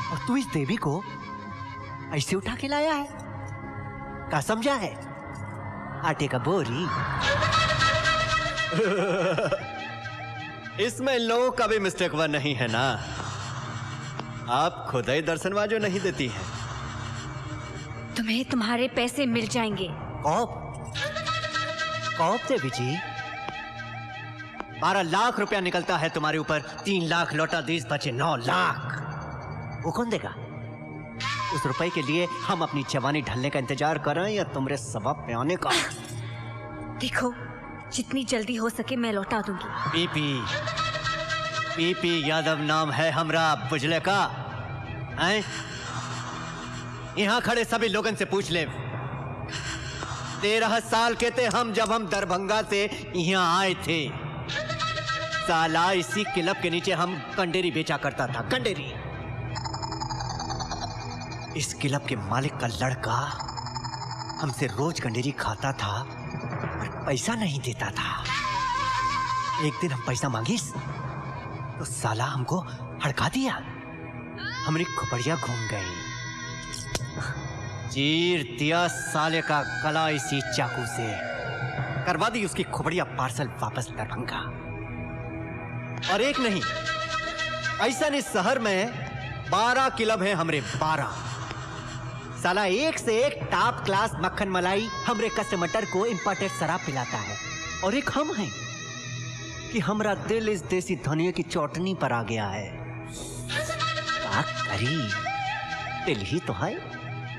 C: और तू इस देवी को ऐसे उठा के लाया है, क्या समझा है? आटे का बोरी। इसमें इन लोगों का भी मिस्टेक वन नहीं है ना? आप खुद ही दर्शनवाजो नहीं देती है।
N: तुम्हें तुम्हारे पैसे मिल जाएंगे।
C: कौप देवी जी, 12 लाख रुपया निकलता है तुम्हारे ऊपर, 3 लाख लौटा दीस, बचे 9 लाख। वो कौन देगा? उस रुपए के लिए हम अपनी जवानी ढलने का इंतजार कर रहे हैं या तुम्हारे सवाब पे आने का?
N: देखो, जितनी जल्दी हो सके मैं लौटा दूंगी।
C: पीपी यादव नाम है हमरा, बुझले का? हैं? यहाँ खड़े सभी लोगन से पूछ ले। 13 साल के थे हम जब हम दरभंगा से यहाँ आए थे। साला इसी क्लब के नीचे हम कंडेरी बेचा करता था, कंडेरी। इस क्लब के मालिक का लड़का हमसे रोज कंडेरी खाता था और पैसा नहीं देता था। एक दिन हम पैसा मांगिस तो साला हमको हड़का दिया। हमारी खोपड़ियां घूम गई। चीर दिया साले का गला इसी चाकू से, करवा दी उसकी खोपड़ियां पार्सल वापस दरभंगा। और एक नहीं, ऐसा नहीं, शहर में 12 क्लब है हमरे, 12। साला एक से एक टॉप क्लास मक्खन मलाई हमरे कस्टमर को इंपोर्टेड शराब पिलाता है। और एक हम हैं कि हमरा दिल इस देसी धनिया की चौटनी पर आ गया है। क्या करी, दिल ही तो है।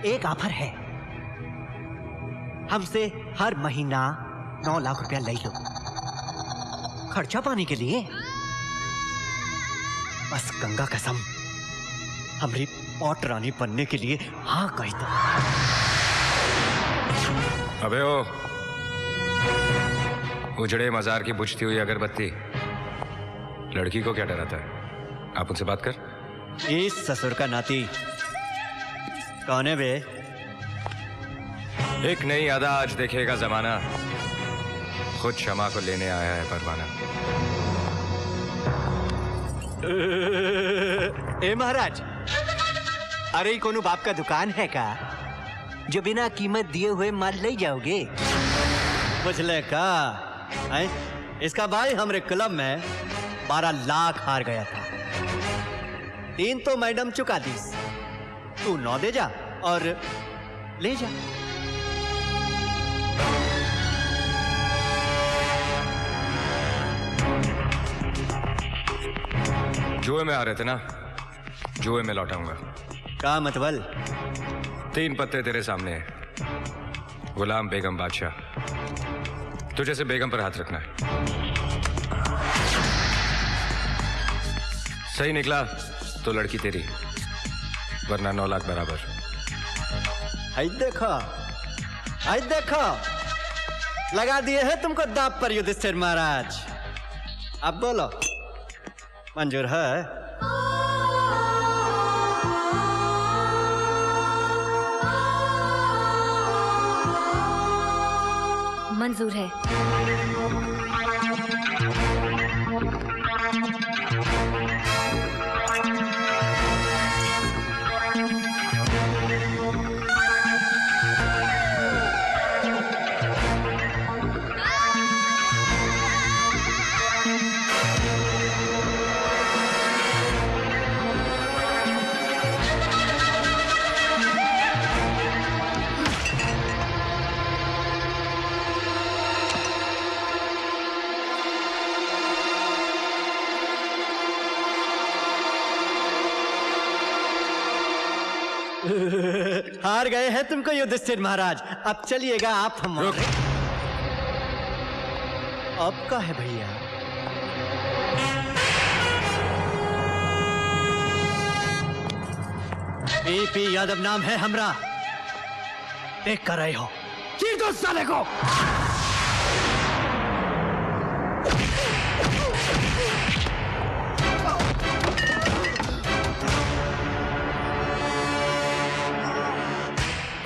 C: एक ऑफर है, हमसे हर महीना 9 लाख रुपया ले लो, खर्चा पाने के लिए। बस गंगा कसम, हमारी पॉट रानी बनने के लिए हाँ कही था।
F: अबे ओ, उजड़े मजार की बुझती हुई अगरबत्ती, लड़की को क्या डराता है? आप उनसे बात कर।
C: इस ससुर का नाती कौन है बे?
F: एक नई अदा आज देखेगा जमाना, खुद क्षमा को लेने आया है परवाना।
C: ए महाराज, अरे कोनो बाप का दुकान है का जो बिना कीमत दिए हुए माल ले जाओगे? बुझले का? इसका भाई हमरे क्लब में 12 लाख हार गया था। 3 तो मैडम चुका दी, तू 9 दे जा और ले जा।
F: जुए में आ रहे थे ना, जुए में लौटाऊंगा।
C: का मतबल?
F: 3 पत्ते तेरे सामने हैं। गुलाम बेगम बादशाह, तुझे से बेगम पर हाथ रखना है। सही निकला तो लड़की तेरी, वरना 9 लाख बराबर।
C: हाय देखो, हाय देखो, लगा दिए हैं तुमको दांव पर युधिष्ठिर महाराज। अब बोलो, मंजूर है?
N: मंजूर है।
C: हार गए हैं तुमको युधिष्ठिर महाराज। अब चलिएगा आप हमारे। अब का है भैया? पीपी यादव नाम है हमरा, देख कर रहे हो। चीर दो साले को।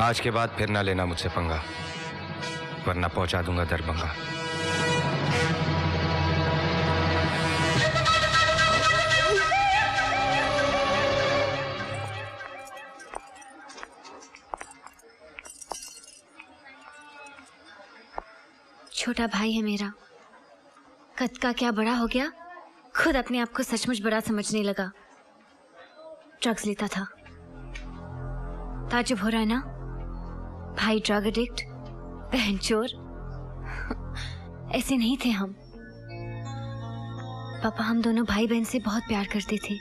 F: आज के बाद फिर ना लेना मुझसे पंगा, वरना पहुंचा दूंगा दरभंगा।
Q: छोटा भाई है मेरा, कद का क्या बड़ा हो गया, खुद अपने आप को सचमुच बड़ा समझने लगा। ड्रग्स लेता था। ताजुब हो रहा है ना? भाई ड्रग एडिक्ट, बहन चोर। ऐसे नहीं थे हम। पापा हम दोनों भाई बहन से बहुत प्यार करते थे।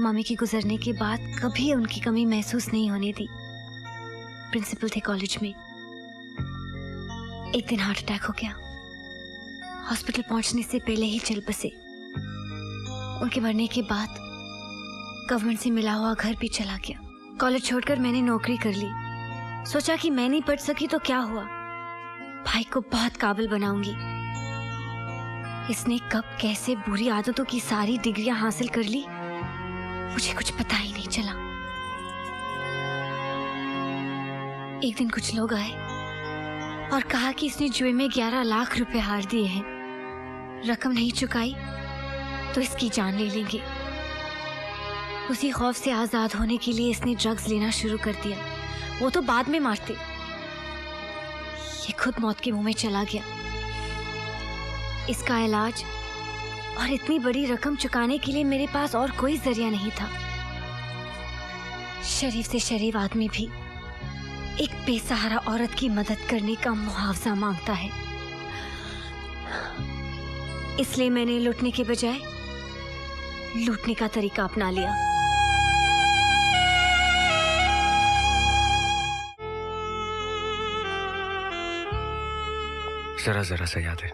Q: मम्मी के गुजरने के बाद कभी उनकी कमी महसूस नहीं होने दी। प्रिंसिपल थे कॉलेज में। एक दिन हार्ट अटैक हो गया। हॉस्पिटल पहुंचने से पहले ही चल बसे। उनके मरने के बाद गवर्नमेंट से मिला हुआ घर भी चला गया। कॉलेज छोड़कर मैंने नौकरी कर ली। सोचा कि मैं नहीं पढ़ सकी तो क्या हुआ, भाई को बहुत काबिल बनाऊंगी। इसने कब कैसे बुरी आदतों की सारी डिग्रियां हासिल कर ली, मुझे कुछ पता ही नहीं चला। एक दिन कुछ लोग आए और कहा कि इसने जुए में 11 लाख रुपए हार दिए हैं। रकम नहीं चुकाई तो इसकी जान ले लेंगे। उसी खौफ से आजाद होने के लिए इसने ड्रग्स लेना शुरू कर दिया। वो तो बाद में मारते, ये खुद मौत के मुंह में चला गया। इसका इलाज और इतनी बड़ी रकम चुकाने के लिए मेरे पास और कोई जरिया नहीं था। शरीफ से शरीफ आदमी भी एक बेसहारा औरत की मदद करने का मुआवजा मांगता है। इसलिए मैंने लूटने के बजाय लूटने का तरीका अपना लिया।
F: जरा जरा सा याद है,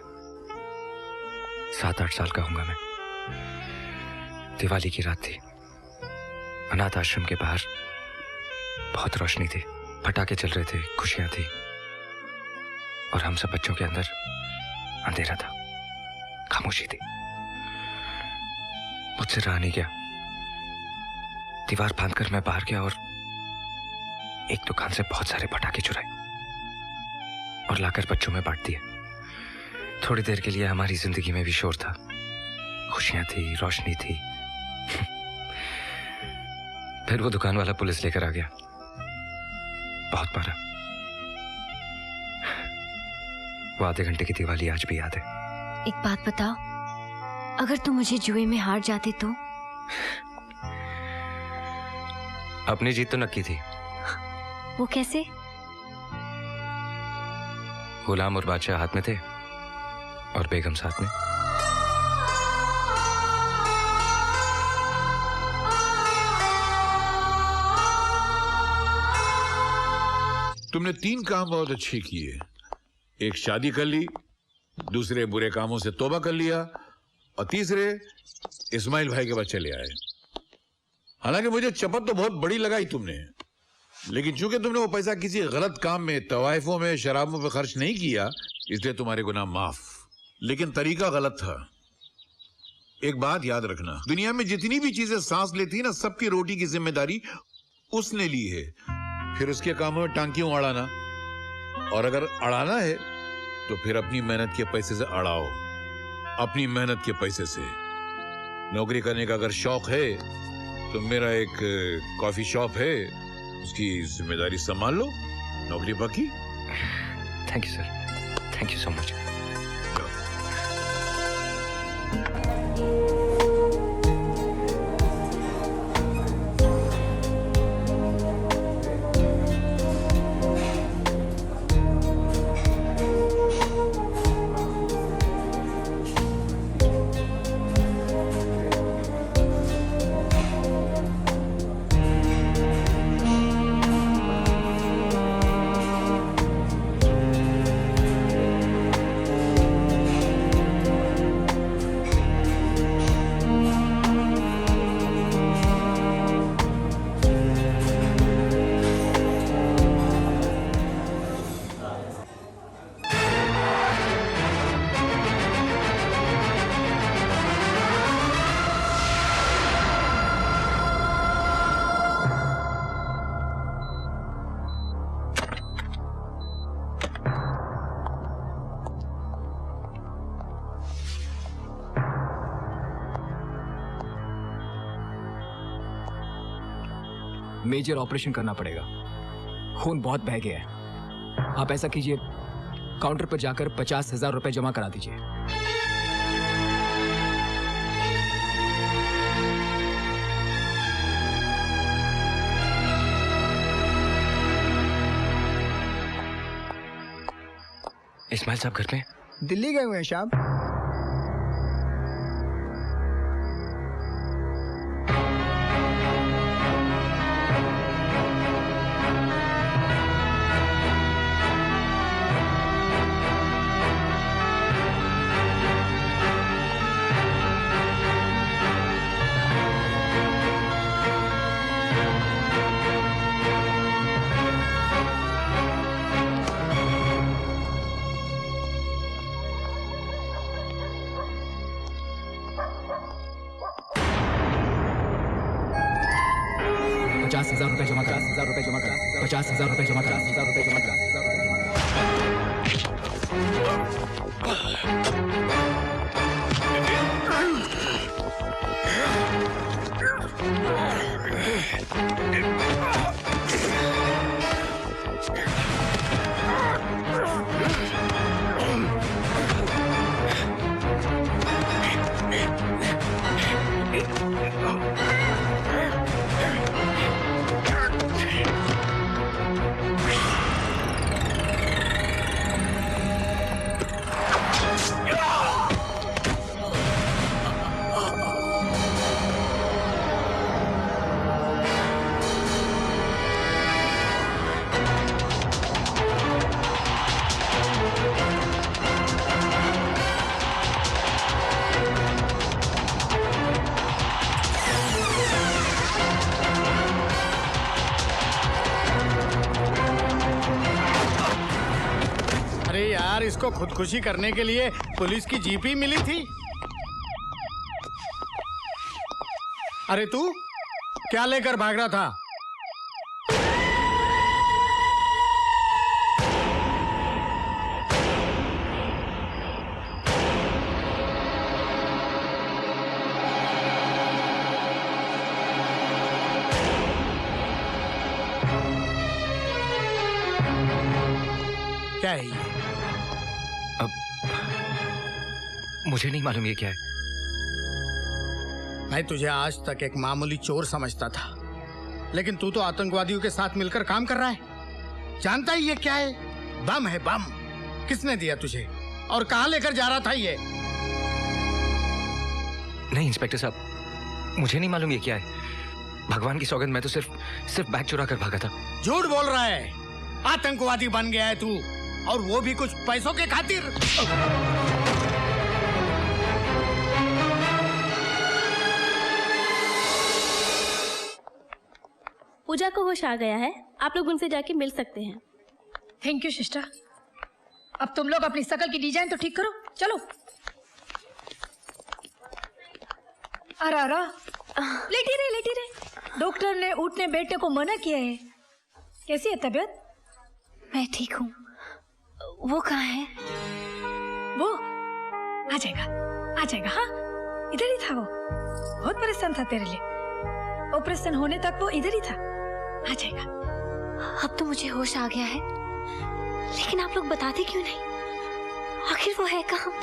F: 7-8 साल का होऊंगा मैं। दिवाली की रात थी। अनाथ आश्रम के बाहर बहुत रोशनी थी, पटाखे चल रहे थे, खुशियां थी, और हम सब बच्चों के अंदर अंधेरा था, खामोशी थी। मुझसे रहा नहीं गया। दीवार बांधकर मैं बाहर गया और एक दुकान से बहुत सारे पटाखे चुराए और लाकर बच्चों में बांट दिए। थोड़ी देर के लिए हमारी जिंदगी में भी शोर था, खुशियां थी, रोशनी थी। फिर वो दुकान वाला पुलिस लेकर आ गया, बहुत मारा। वो आधे घंटे की दिवाली आज भी याद है।
Q: एक बात बताओ, अगर तुम मुझे जुए में हार जाते तो?
F: अपनी जीत तो नक्की थी।
Q: वो कैसे?
F: गुलाम और बादशाह हाथ में थे और बेगम साथ में।
O: तुमने 3 काम बहुत अच्छे किए। एक शादी कर ली, दूसरे बुरे कामों से तौबा कर लिया, और तीसरे इस्माइल भाई के बच्चे ले आए। हालांकि मुझे चपत तो बहुत बड़ी लगाई तुमने, लेकिन चूंकि तुमने वो पैसा किसी गलत काम में, तवाइफों में, शराबों पे खर्च नहीं किया, इसलिए तुम्हारे गुनाह माफ। लेकिन तरीका गलत था। एक बात याद रखना, दुनिया में जितनी भी चीजें सांस लेती है ना, सबकी रोटी की जिम्मेदारी उसने ली है। फिर उसके कामों में टांग क्यों अड़ाना? और अगर अड़ाना है तो फिर अपनी मेहनत के पैसे से अड़ाओ, अपनी मेहनत के पैसे से। नौकरी करने का अगर शौक है तो मेरा एक कॉफी शॉप है, उसकी जिम्मेदारी संभाल लो। नौकरी पक्की?
F: Thank you sir, thank you so much.
M: Major operation करना पड़ेगा, खून बहुत बह गया है। आप ऐसा कीजिए, काउंटर पर जाकर 50,000 रुपए जमा करा दीजिए।
F: इस्माइल साहब घर पे?
J: दिल्ली गए हुए हैं साहब।
M: ₹50,000 जमा करा, ₹50,000 जमा करा, ₹50,000 जमा करा, ₹50,000 जमा करा।
P: इसको खुदकुशी करने के लिए पुलिस की जीप ही मिली थी। अरे तू क्या लेकर भाग रहा था? क्या है ये?
F: मुझे नहीं मालूम ये क्या है।
P: मैं तुझे आज तक एक मामूली चोर समझता था, लेकिन तू तो आतंकवादियों के साथ मिलकर काम कर रहा है। जानता ही ये क्या है? बम है, बम। किसने दिया तुझे और कहां लेकर जा रहा था ये?
F: नहीं इंस्पेक्टर साहब, मुझे नहीं मालूम ये क्या है। भगवान की सौगंध, मैं तो सिर्फ बैग चुरा कर भागा था।
P: झूठ बोल रहा है। आतंकवादी बन गया है तू, और वो भी कुछ पैसों के खातिर।
R: पूजा को होश आ गया है, आप लोग उनसे जाके मिल सकते हैं।
K: Thank you sister. अब तुम लोग अपनी शकल की डिजाइन तो ठीक करो, चलो। अरे लेटी रहे। डॉक्टर ने उठने बैठने को मना किया है। कैसी है तबीयत?
Q: मैं ठीक हूँ। वो कहाँ है?
K: वो आ जाएगा। हाँ, इधर ही था वो। बहुत परेशान था तेरे लिए। ऑपरेशन होने तक वो इधर ही था। आ जाएगा।
Q: अब तो मुझे होश आ गया है, लेकिन आप लोग बताते क्यों नहीं? आखिर वो है कहाँ?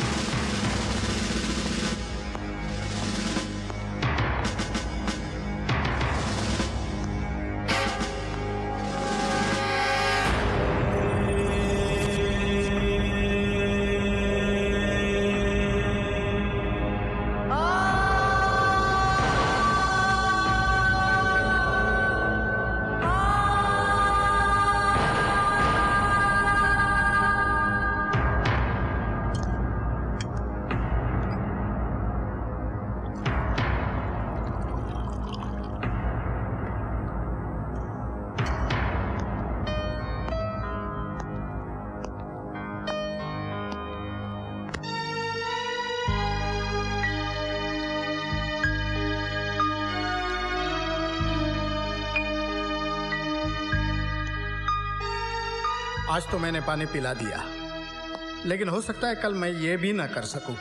P: आज तो मैंने पानी पिला दिया, लेकिन हो सकता है कल मैं ये भी ना कर सकूं।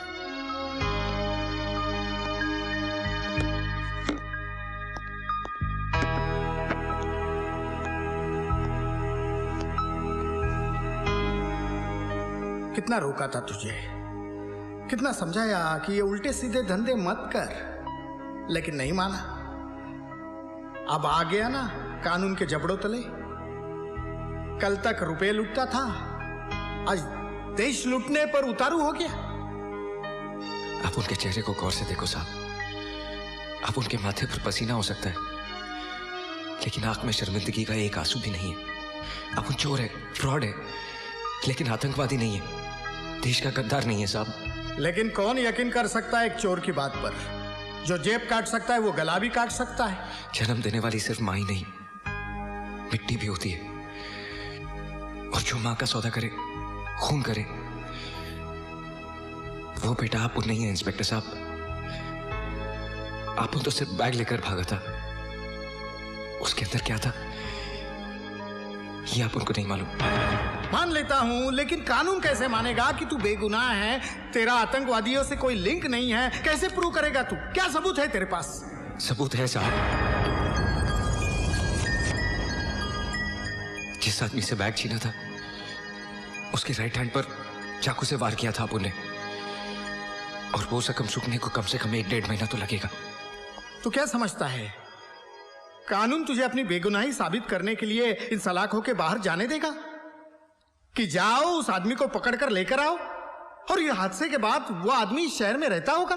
P: कितना रोका था तुझे, कितना समझाया कि ये उल्टे सीधे धंधे मत कर, लेकिन नहीं माना। अब आ गया ना कानून के जबड़ों तले। कल तक रुपए लूटता था, आज देश लूटने पर उतारू हो गया।
F: आप उनके चेहरे को गौर से देखो साहब। आप उनके माथे पर पसीना हो सकता है, लेकिन आंख में शर्मिंदगी का एक आंसू भी नहीं है। आप चोर है, फ्रॉड है, लेकिन आतंकवादी नहीं है, देश का गद्दार नहीं है साहब।
P: लेकिन कौन यकीन कर सकता है एक चोर की बात पर? जो जेब काट सकता है वो गला भी काट सकता है।
F: जन्म देने वाली सिर्फ माँ ही नहीं, मिट्टी भी होती है। और जो माँ का सौदा करे, खून करे, वो बेटा आप नहीं है इंस्पेक्टर साहब। आप तो सिर्फ बैग लेकर भागा था, उसके अंदर क्या था ये आप उनको नहीं मालूम।
P: मान लेता हूं, लेकिन कानून कैसे मानेगा कि तू बेगुनाह है, तेरा आतंकवादियों से कोई लिंक नहीं है? कैसे प्रूव करेगा तू? क्या सबूत है तेरे पास?
F: सबूत है साहब। जिस आदमी से बैग छीना था, उसके राइट हैंड पर चाकू से वार किया था आपने, और वो जख्म सूखने को कम से कम 1-1.5 महीना तो लगेगा।
P: तू क्या समझता है कानून तुझे अपनी बेगुनाही साबित करने के लिए इन सलाखों के बाहर जाने देगा? कि जाओ उस आदमी को पकड़कर लेकर आओ, और ये हादसे के बाद वो आदमी शहर में रहता होगा?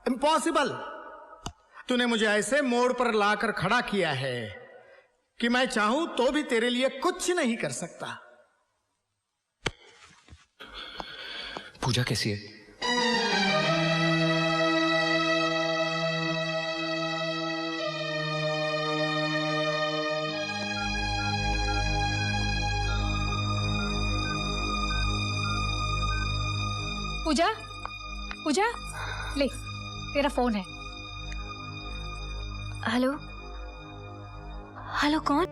P: इम्पॉसिबल। तूने मुझे ऐसे मोड़ पर लाकर खड़ा किया है कि मैं चाहूं तो भी तेरे लिए कुछ नहीं कर सकता।
F: पूजा कैसी है?
K: पूजा, पूजा, ले तेरा फोन है।
Q: हेलो, हेलो कौन?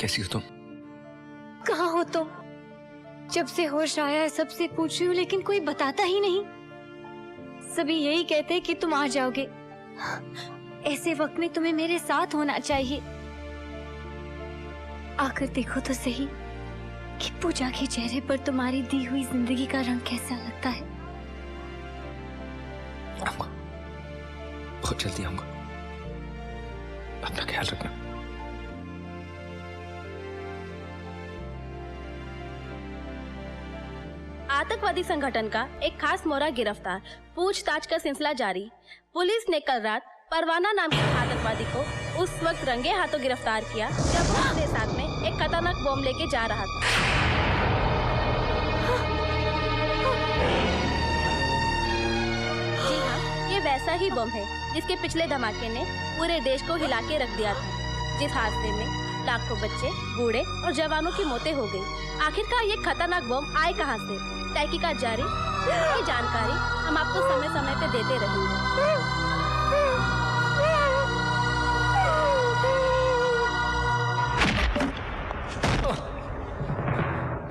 F: कैसी हो तुम?
Q: कहाँ हो तुम? जब से होश आया है सबसे पूछ रही हूँ, लेकिन कोई बताता ही नहीं। सभी यही कहते हैं कि तुम आ जाओगे। ऐसे वक्त में तुम्हें मेरे साथ होना चाहिए। आकर देखो तो सही कि पूजा के चेहरे पर तुम्हारी दी हुई जिंदगी का रंग कैसा लगता है।
F: आऊंगा, बहुत जल्दी आऊंगा। अपना ख्याल रखना।
R: आतंकवादी संगठन का एक खास मोहरा गिरफ्तार, पूछताछ का सिलसिला जारी। पुलिस ने कल रात परवाना नाम के आतंकवादी को उस वक्त रंगे हाथों गिरफ्तार किया जब वो अपने साथ में एक खतरनाक बम लेके जा रहा था। जी हाँ, ये वैसा ही बम है जिसके पिछले धमाके ने पूरे देश को हिला के रख दिया था, जिस हादसे में लाखों बच्चे, बूढ़े और जवानों की मौतें हो गई। आखिरकार ये खतरनाक बम आए कहाँ से? तहकीकात जारी, इसकी जानकारी हम आपको समय समय पे देते रहेंगे।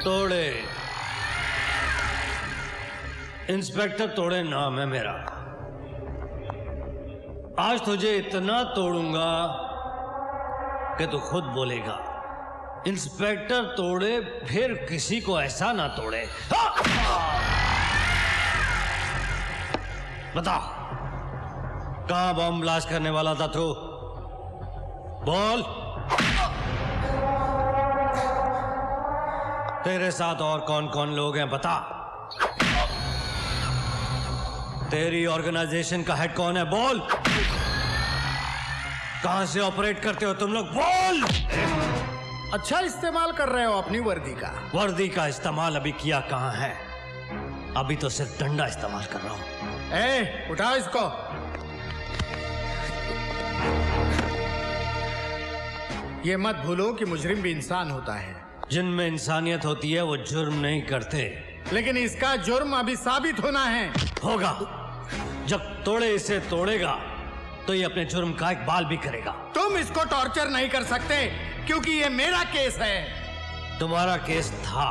S: तोड़े, इंस्पेक्टर तोड़े नाम है मेरा। आज तुझे इतना तोड़ूंगा कि तू खुद बोलेगा इंस्पेक्टर तोड़े, फिर किसी को ऐसा ना तोड़े। बता, कहां बम ब्लास्ट करने वाला था तू? बोल। तेरे साथ और कौन कौन लोग हैं बता। तेरी ऑर्गेनाइजेशन का हेड कौन है? बोल। कहां से ऑपरेट करते हो तुम लोग? बोल।
P: अच्छा इस्तेमाल कर रहे हो अपनी वर्दी का।
S: वर्दी का इस्तेमाल अभी किया कहां है? अभी तो सिर्फ डंडा इस्तेमाल कर रहा हूं।
P: ए, उठाओ इसको। ये मत भूलो कि मुजरिम भी इंसान होता है।
S: जिनमें इंसानियत होती है वो जुर्म नहीं करते।
P: लेकिन इसका जुर्म अभी साबित होना है।
S: होगा। जब तोड़े इसे तोड़ेगा तो ये अपने जुर्म का एक बाल भी करेगा।
P: तुम इसको टॉर्चर नहीं कर सकते क्योंकि ये मेरा केस है।
S: तुम्हारा केस था,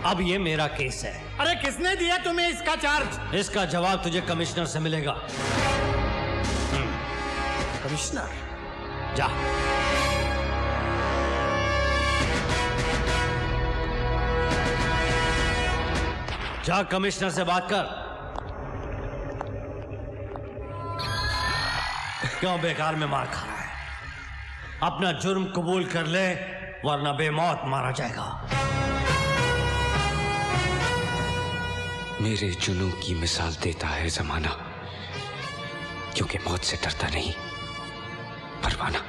S: अब ये मेरा केस है।
P: अरे किसने दिया तुम्हें इसका चार्ज?
S: इसका जवाब तुझे कमिश्नर से मिलेगा।
P: कमिश्नर?
S: जा। जा कमिश्नर से बात कर। क्यों बेकार में मार खा रहा है? अपना जुर्म कबूल कर ले, वरना बेमौत मारा जाएगा।
T: मेरे जुनून की मिसाल देता है जमाना, क्योंकि मौत से डरता नहीं परवाना।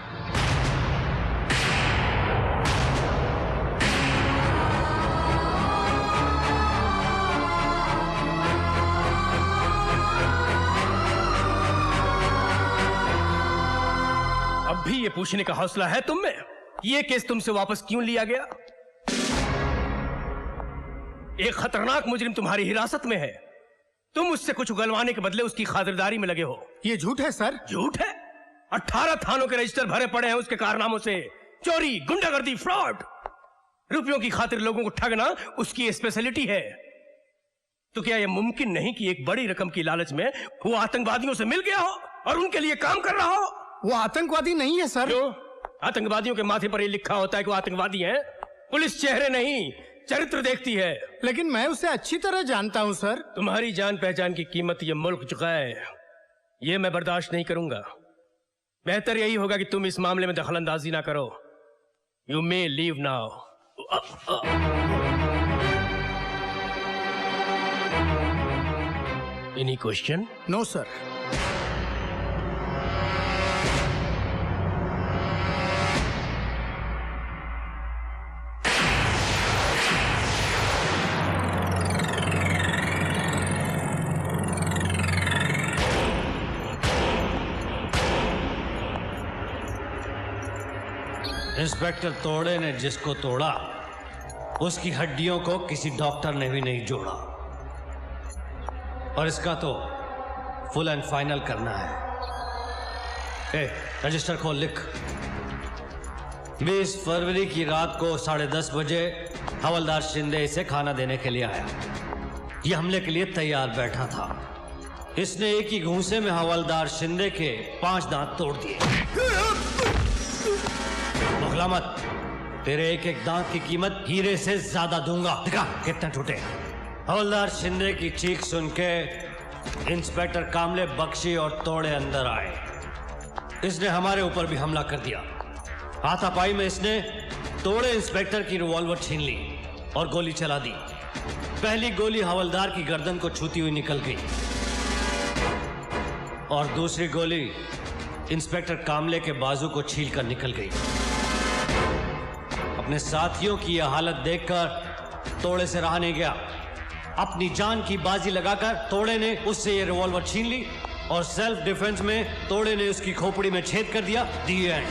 U: अब भी ये पूछने का हौसला है तुम में, ये केस तुमसे वापस क्यों लिया गया? एक खतरनाक मुजरिम तुम्हारी हिरासत में है, तुम उससे कुछ उगलवाने के बदले उसकी खातिरदारी में लगे हो।
P: ये झूठ है सर।
U: झूठ है? 18 थानों के रजिस्टर भरे पड़े हैं उसके कारनामों से। चोरी, गुंडागर्दी, फ्रॉड, रुपयों की खातिर लोगों को ठगना उसकी स्पेशलिटी है। तो क्या यह मुमकिन नहीं कि एक बड़ी रकम की लालच में वो आतंकवादियों से मिल गया हो और उनके लिए काम कर रहा हो?
P: वो आतंकवादी नहीं है सर।
U: क्यों? आतंकवादियों के माथे पर ये लिखा होता है कि वो आतंकवादी हैं। पुलिस चेहरे नहीं, चरित्र देखती है।
P: लेकिन मैं उसे अच्छी तरह जानता हूं सर।
U: तुम्हारी जान पहचान की कीमत ये मुल्क चुका है, ये मैं बर्दाश्त नहीं करूंगा। बेहतर यही होगा कि तुम इस मामले में दखलंदाजी ना करो। You may leave now. Any question?
P: No sir.
S: Inspector तोड़े ने जिसको तोड़ा, उसकी हड्डियों को किसी डॉक्टर ने भी नहीं जोड़ा। और इसका तो फुल एंड फाइनल करना है। रजिस्टर खोल, लिख। 20 फरवरी की रात को 10:30 बजे हवलदार शिंदे इसे खाना देने के लिए आया। ये हमले के लिए तैयार बैठा था। इसने एक ही घूंसे में हवलदार शिंदे के 5 दांत तोड़ दिए। बगला मत, तेरे एक एक दांत की कीमत हीरे से ज्यादा दूंगा। दिखा कितने टूटे। हवलदार शिंदे की चीख सुन के इंस्पेक्टर कामले, बख्शी और तोड़े अंदर आए। इसने हमारे ऊपर भी हमला कर दिया। हाथापाई में इसने तोड़े इंस्पेक्टर की रिवॉल्वर छीन ली और गोली चला दी। पहली गोली हवलदार की गर्दन को छूती हुई निकल गई और दूसरी गोली इंस्पेक्टर कामले के बाजू को छील कर निकल गई। अपने साथियों की यह हालत देखकर तोड़े से रहा नहीं गया। अपनी जान की बाजी लगाकर तोड़े ने उससे ये रिवॉल्वर छीन ली और सेल्फ डिफेंस में तोड़े ने उसकी खोपड़ी में छेद कर दिया। दी एंड।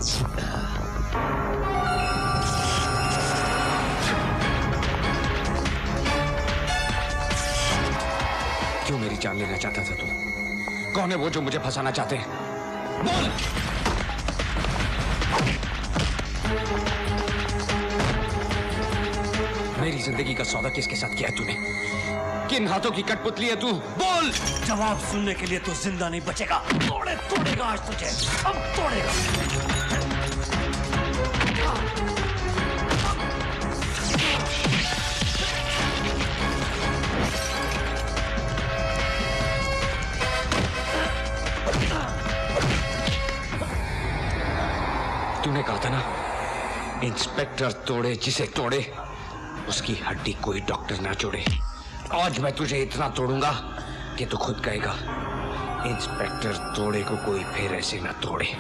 T: क्यों मेरी जान लेना चाहता था तू? कौन है वो जो मुझे फंसाना चाहते हैं? बोल! मेरी जिंदगी का सौदा किसके साथ किया है तूने? किन हाथों की कठपुतली है तू? बोल!
S: जवाब सुनने के लिए तू जिंदा नहीं बचेगा। तोड़ेगा आज तुझे, अब तोड़ेगा।
T: तूने कहा था ना, इंस्पेक्टर तोड़े जिसे तोड़े, उसकी हड्डी कोई डॉक्टर ना जोड़े। आज मैं तुझे इतना तोड़ूंगा कि तू खुद कहेगा, इंस्पेक्टर तोड़े को कोई फिर ऐसे ना तोड़े।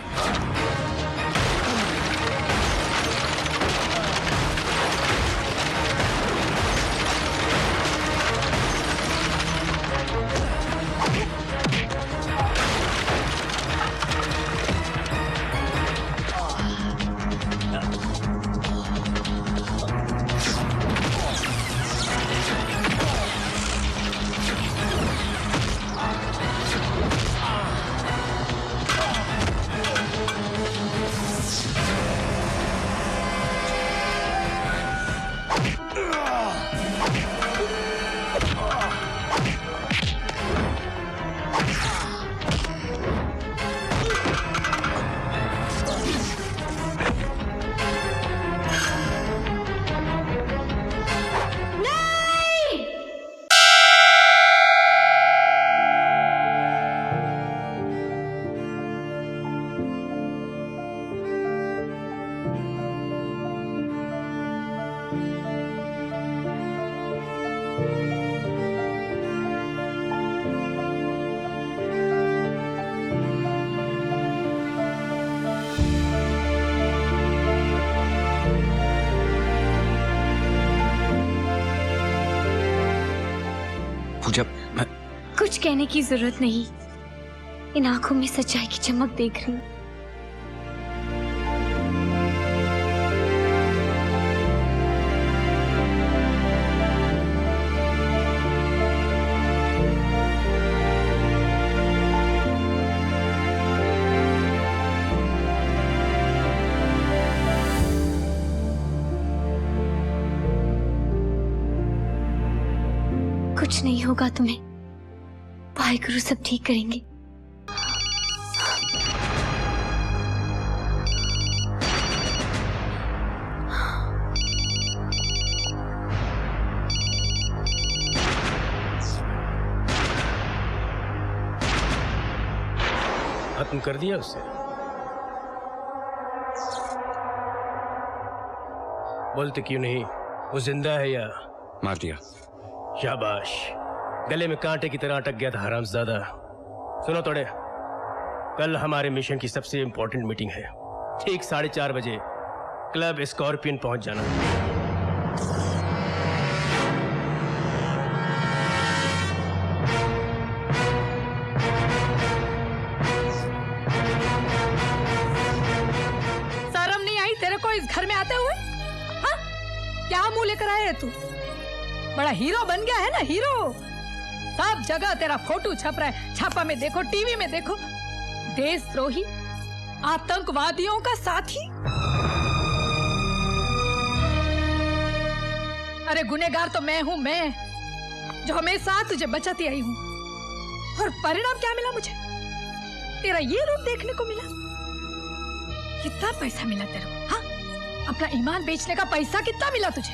Q: कुछ कहने की जरूरत नहीं, इन आंखों में सच्चाई की चमक देख रही हूँ। कुछ नहीं होगा तुम्हें, वाहिगुरु सब ठीक करेंगे।
U: खत्म कर दिया उसे? बोलते क्यों नहीं? वो जिंदा है या
T: मार दिया?
U: शाबाश, गले में कांटे की तरह अटक गया था हरामजादा। सुनो तोड़े, कल हमारे मिशन की सबसे इंपॉर्टेंट मीटिंग है। ठीक 4:30 बजे क्लब स्कॉर्पियन पहुंच जाना।
K: शर्म नहीं आई तेरे को इस घर में आते हुए? हाँ? क्या मुंह लेकर आया है तू? बड़ा हीरो बन गया है ना, हीरो। सब जगह तेरा फोटो छप रहा है, छापा में देखो, टीवी में देखो। देशद्रोही, आतंकवादियों का साथी। अरे गुनहगार तो मैं हूं, मैं जो हमेशा तुझे बचाती आई हूं। और परिणाम क्या मिला मुझे? तेरा ये रूप देखने को मिला। कितना पैसा मिला तेरे को? हाँ, अपना ईमान बेचने का पैसा कितना मिला तुझे?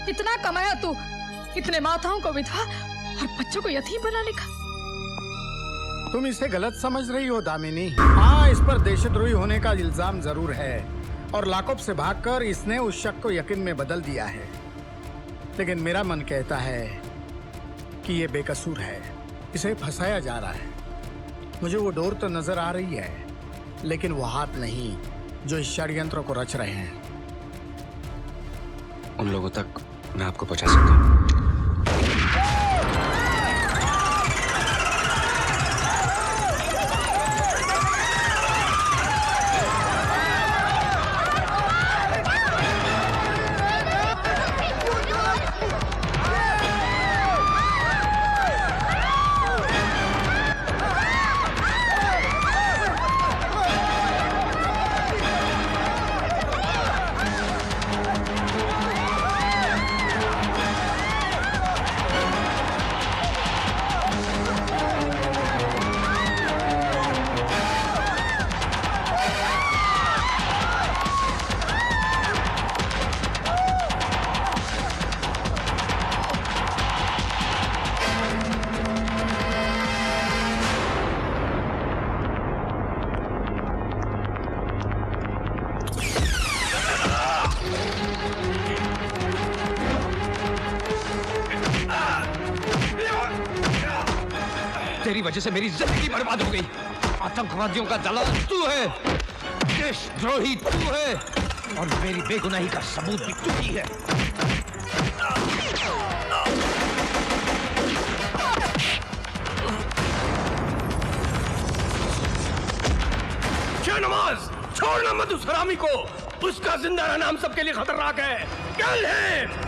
K: कितना कमाया तू? इतने माताओं को विधवा और बच्चों को यतीम बनाने का।
P: तुम इसे गलत समझ रही हो दामिनी। हाँ, इस पर देशद्रोही होने का इल्जाम जरूर है और लाकअप से भागकर इसने उस शक को यकीन में बदल दिया है। लेकिन मेरा मन कहता है कि ये बेकसूर है, इसे फंसाया जा रहा है। मुझे वो डोर तो नजर आ रही है, लेकिन वो हाथ नहीं जो इस षड्यंत्र को रच रहे हैं।
T: उन लोगों तक मैं आपको पहुंचा सकता हूँ। तेरी वजह से मेरी जिंदगी बर्बाद हो गई। आतंकवादियों का दलाल तू है, देशद्रोही तू है, और मेरी बेगुनाही का सबूत भी तू ही है।
U: नमाज छोड़ना मत उस हरामी को, उसका जिंदा रहना हम सबके लिए खतरनाक है। कल है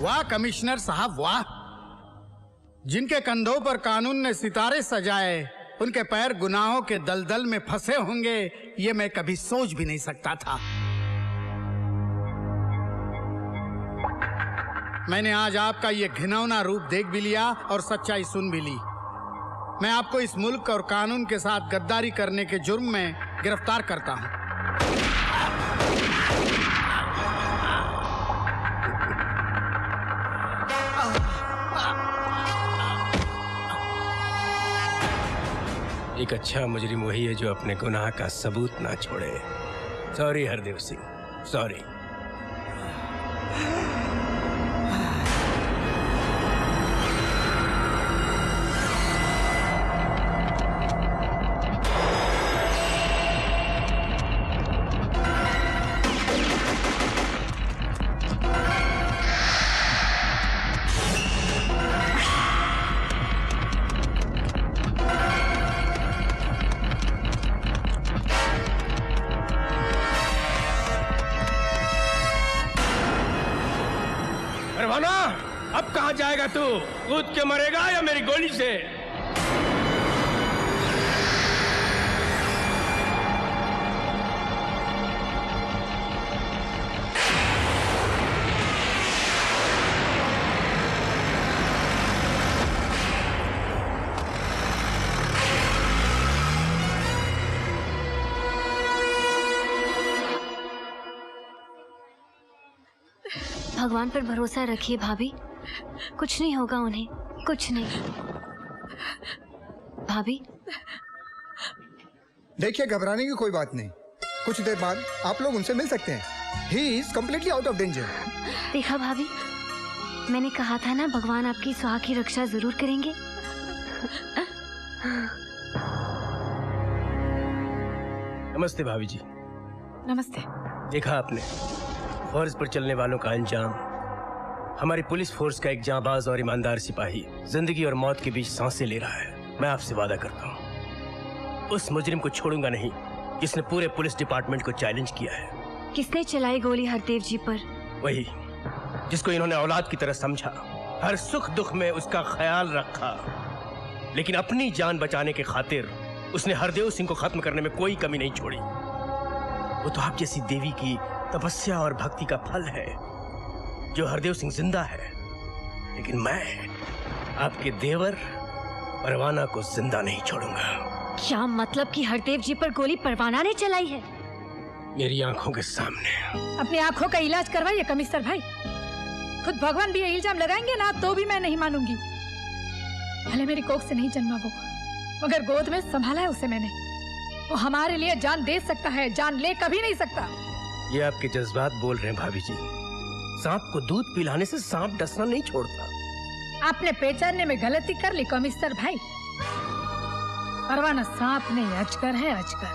P: वाह कमिश्नर साहब वाह, जिनके कंधों पर कानून ने सितारे सजाए उनके पैर गुनाहों के दलदल में फंसे होंगे, ये मैं कभी सोच भी नहीं सकता था। मैंने आज आपका ये घिनौना रूप देख भी लिया और सच्चाई सुन भी ली। मैं आपको इस मुल्क और कानून के साथ गद्दारी करने के जुर्म में गिरफ्तार करता हूं।
U: एक अच्छा मुजरिम वही है जो अपने गुनाह का सबूत ना छोड़े। Sorry Hardev Singh, sorry. परवाना, अब कहां जाएगा तू? कूद के मरेगा या मेरी गोली से?
Q: भगवान पर भरोसा रखिए भाभी, कुछ नहीं होगा उन्हें, कुछ नहीं। भाभी
J: देखिए, घबराने की कोई बात नहीं, कुछ देर बाद आप लोग उनसे मिल सकते हैं। He is completely out of danger.
Q: देखा भाभी, मैंने कहा था ना, भगवान आपकी सुहाग की रक्षा जरूर करेंगे।
U: नमस्ते भाभी जी।
K: नमस्ते।
U: देखा आपने, फर्ज पर चलने वालों का अंजाम। हमारी पुलिस फोर्स का एक जांबाज और ईमानदार सिपाही जिंदगी और मौत के बीच सांसें ले रहा है। मैं आपसे वादा करता हूँ, उस मुजरिम को छोड़ूंगा नहीं जिसने पूरे पुलिस डिपार्टमेंट को चैलेंज किया है।
Q: किसने चलाई गोली हरदेव जी पर?
U: वही जिसको इन्होंने औलाद की तरह समझा, हर सुख दुख में उसका ख्याल रखा, लेकिन अपनी जान बचाने के खातिर उसने हरदेव सिंह को खत्म करने में कोई कमी नहीं छोड़ी। वो तो आप जैसी देवी की तपस्या और भक्ति का फल है जो हरदेव सिंह जिंदा है, लेकिन मैं आपके देवर परवाना को जिंदा नहीं छोड़ूंगा।
Q: क्या मतलब कि हरदेव जी पर गोली परवाना ने चलाई है?
U: मेरी आंखों के सामने।
K: अपनी आंखों का इलाज करवाइए कमिश्नर भाई। खुद भगवान भी ये इल्जाम लगाएंगे ना तो भी मैं नहीं मानूंगी। भले मेरी कोख से नहीं जन्मा वो, मगर गोद में संभाला है उसे मैंने। वो हमारे लिए जान दे सकता है, जान ले कभी नहीं सकता।
U: ये आपके जज्बात बोल रहे हैं भाभी जी। सांप को दूध पिलाने से सांप डसना नहीं छोड़ता।
K: आपने पहचानने में गलती कर ली कमिश्नर भाई। परवाना सांप नहीं, अजगर है, अजगर।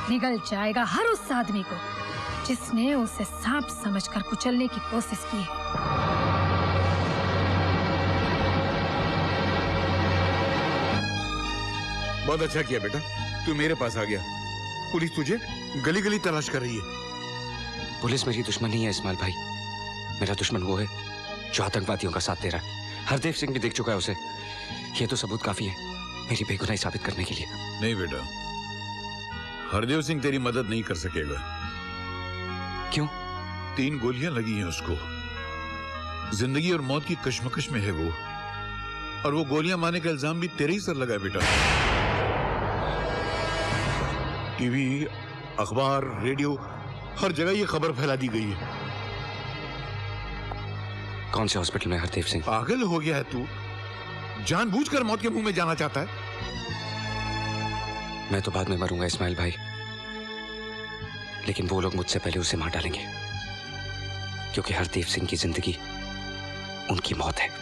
K: निगल जाएगा हर उस आदमी को जिसने उसे सांप समझकर कुचलने की कोशिश की है।
O: बहुत अच्छा किया बेटा, तू मेरे पास आ गया। पुलिस तुझे गली गली तलाश कर रही है।
T: पुलिस मेरी दुश्मन नहीं है इस्माइल भाई, मेरा दुश्मन वो है जो आतंकवादियों का साथ दे रहा है। हरदेव सिंह भी देख चुका है उसे। ये तो सबूत काफी है मेरी बेगुनाही साबित करने के लिए।
O: नहीं बेटा, हरदेव सिंह तेरी मदद नहीं कर सकेगा।
T: क्यों?
O: 3 गोलियां लगी हैं उसको। जिंदगी और मौत की कश्मकश में है वो, और वो गोलियां मारने का इल्जाम भी तेरे ही सर लगा है बेटा। टीवी, अखबार, रेडियो, हर जगह ये खबर फैला दी गई है।
T: कौन से हॉस्पिटल में हरदेव सिंह?
O: पागल हो गया है तू? जानबूझकर मौत के मुंह में जाना चाहता है?
T: मैं तो बाद में मरूंगा इस्माइल भाई, लेकिन वो लोग मुझसे पहले उसे मार डालेंगे, क्योंकि हरदेव सिंह की जिंदगी उनकी मौत है।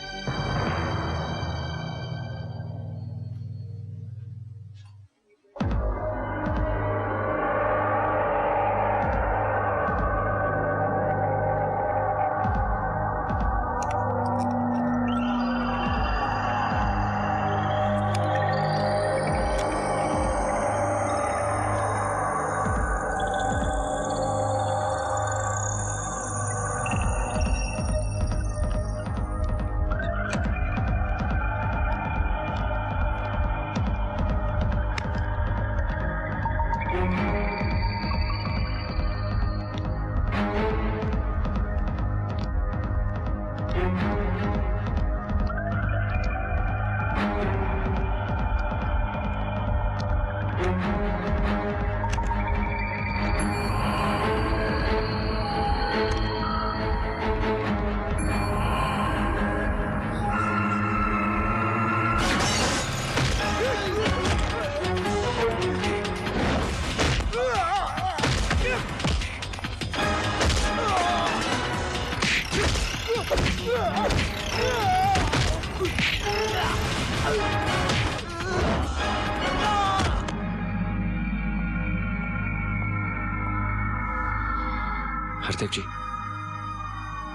T: हरदेव जी,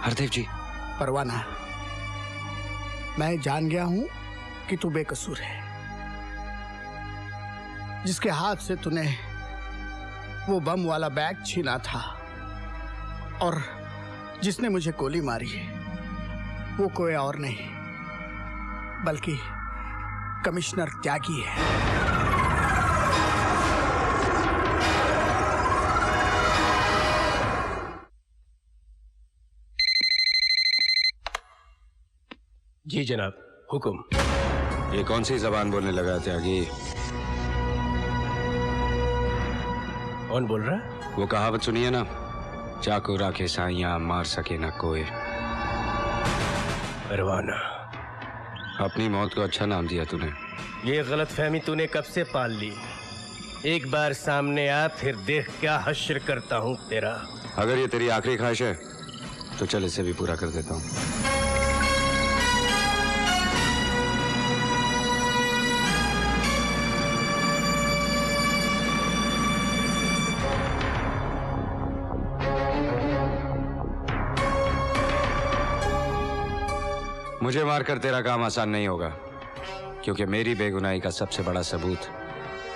T: हरदेव जी।
P: परवाना, मैं जान गया हूं कि तू बेकसूर है। जिसके हाथ से तूने वो बम वाला बैग छीना था और जिसने मुझे गोली मारी, वो कोई और नहीं बल्कि कमिश्नर त्यागी है।
U: जी जनाब, हुक्म।
T: ये कौन सी जबान बोलने लगा त्यागी?
U: कौन बोल रहा?
T: वो कहावत सुनिए ना, चाकू राखे साइयां मार सके ना कोई।
U: परवाना,
T: अपनी मौत को अच्छा नाम दिया तूने।
U: ये गलतफहमी तूने कब से पाल ली? एक बार सामने आ, फिर देख क्या हश्र करता हूँ तेरा।
T: अगर ये तेरी आखिरी ख्वाहिश है तो चल इसे भी पूरा कर देता हूँ। मुझे मारकर तेरा काम आसान नहीं होगा, क्योंकि मेरी बेगुनाही का सबसे बड़ा सबूत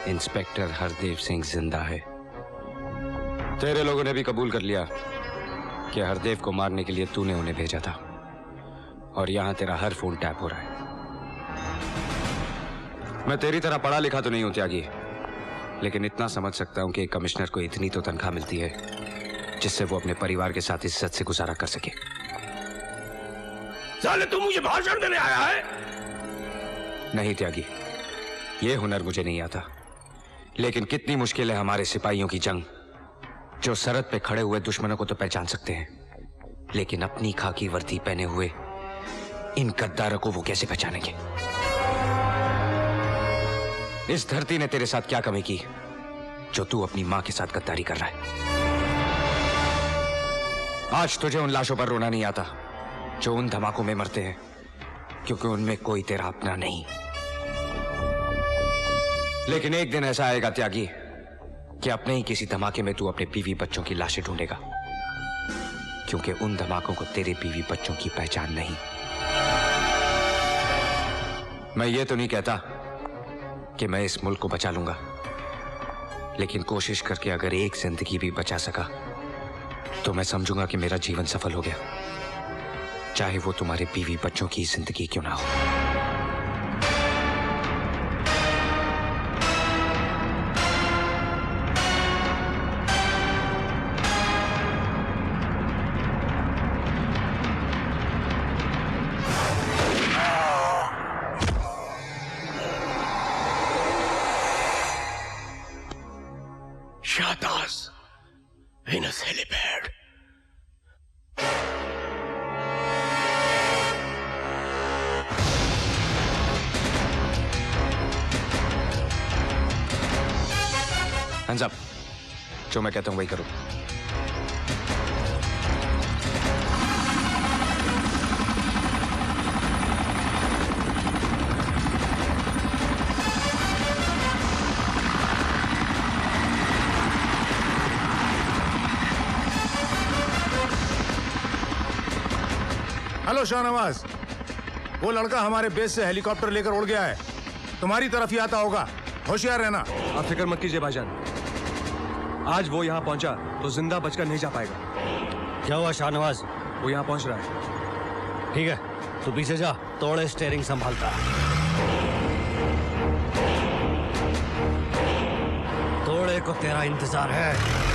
T: इंस्पेक्टर हरदेव सिंह जिंदा है। तेरे लोगों ने भी कबूल कर लिया कि हरदेव को मारने के लिए तूने उन्हें भेजा था, और यहां तेरा हर फोन टैप हो रहा है। मैं तेरी तरह पढ़ा लिखा तो नहीं हूं त्यागी, लेकिन इतना समझ सकता हूं कि एक कमिश्नर को इतनी तो तनख्वाह मिलती है जिससे वो अपने परिवार के साथ इज्जत से गुजारा कर सके।
U: साले तू मुझे भाषण देने आया है?
T: नहीं त्यागी, ये हुनर मुझे नहीं आता, लेकिन कितनी मुश्किल है हमारे सिपाहियों की जंग, जो सरहद पे खड़े हुए दुश्मनों को तो पहचान सकते हैं, लेकिन अपनी खाकी वर्दी पहने हुए इन गद्दारों को वो कैसे पहचानेंगे? इस धरती ने तेरे साथ क्या कमी की जो तू अपनी मां के साथ गद्दारी कर रहा है? आज तुझे उन लाशों पर रोना नहीं आता जो उन धमाकों में मरते हैं, क्योंकि उनमें कोई तेरा अपना नहीं। लेकिन एक दिन ऐसा आएगा त्यागी कि अपने ही किसी धमाके में तू अपने बीवी बच्चों की लाशें ढूंढेगा, क्योंकि उन धमाकों को तेरे बीवी बच्चों की पहचान नहीं। मैं ये तो नहीं कहता कि मैं इस मुल्क को बचा लूंगा, लेकिन कोशिश करके अगर एक जिंदगी भी बचा सका तो मैं समझूंगा कि मेरा जीवन सफल हो गया, चाहे वो तुम्हारे बीवी बच्चों की जिंदगी क्यों ना हो।
U: शाहताज इन हेलीपैड।
F: Hands up. जो मैं कहता हूं वही करो।
A: हेलो शाहनवाज, वो लड़का हमारे बेस से हेलीकॉप्टर लेकर उड़ गया है, तुम्हारी तरफ ही आता होगा, होशियार रहना।
D: आप फिक्र मत कीजिए भाईजान, आज वो यहाँ पहुंचा तो जिंदा बचकर नहीं जा पाएगा।
S: क्या हुआ शाहनवाज?
D: वो यहाँ पहुंच रहा है।
S: ठीक है, तू पीछे जा, तोड़े स्टीयरिंग संभालता। तोड़े को तेरा इंतजार है।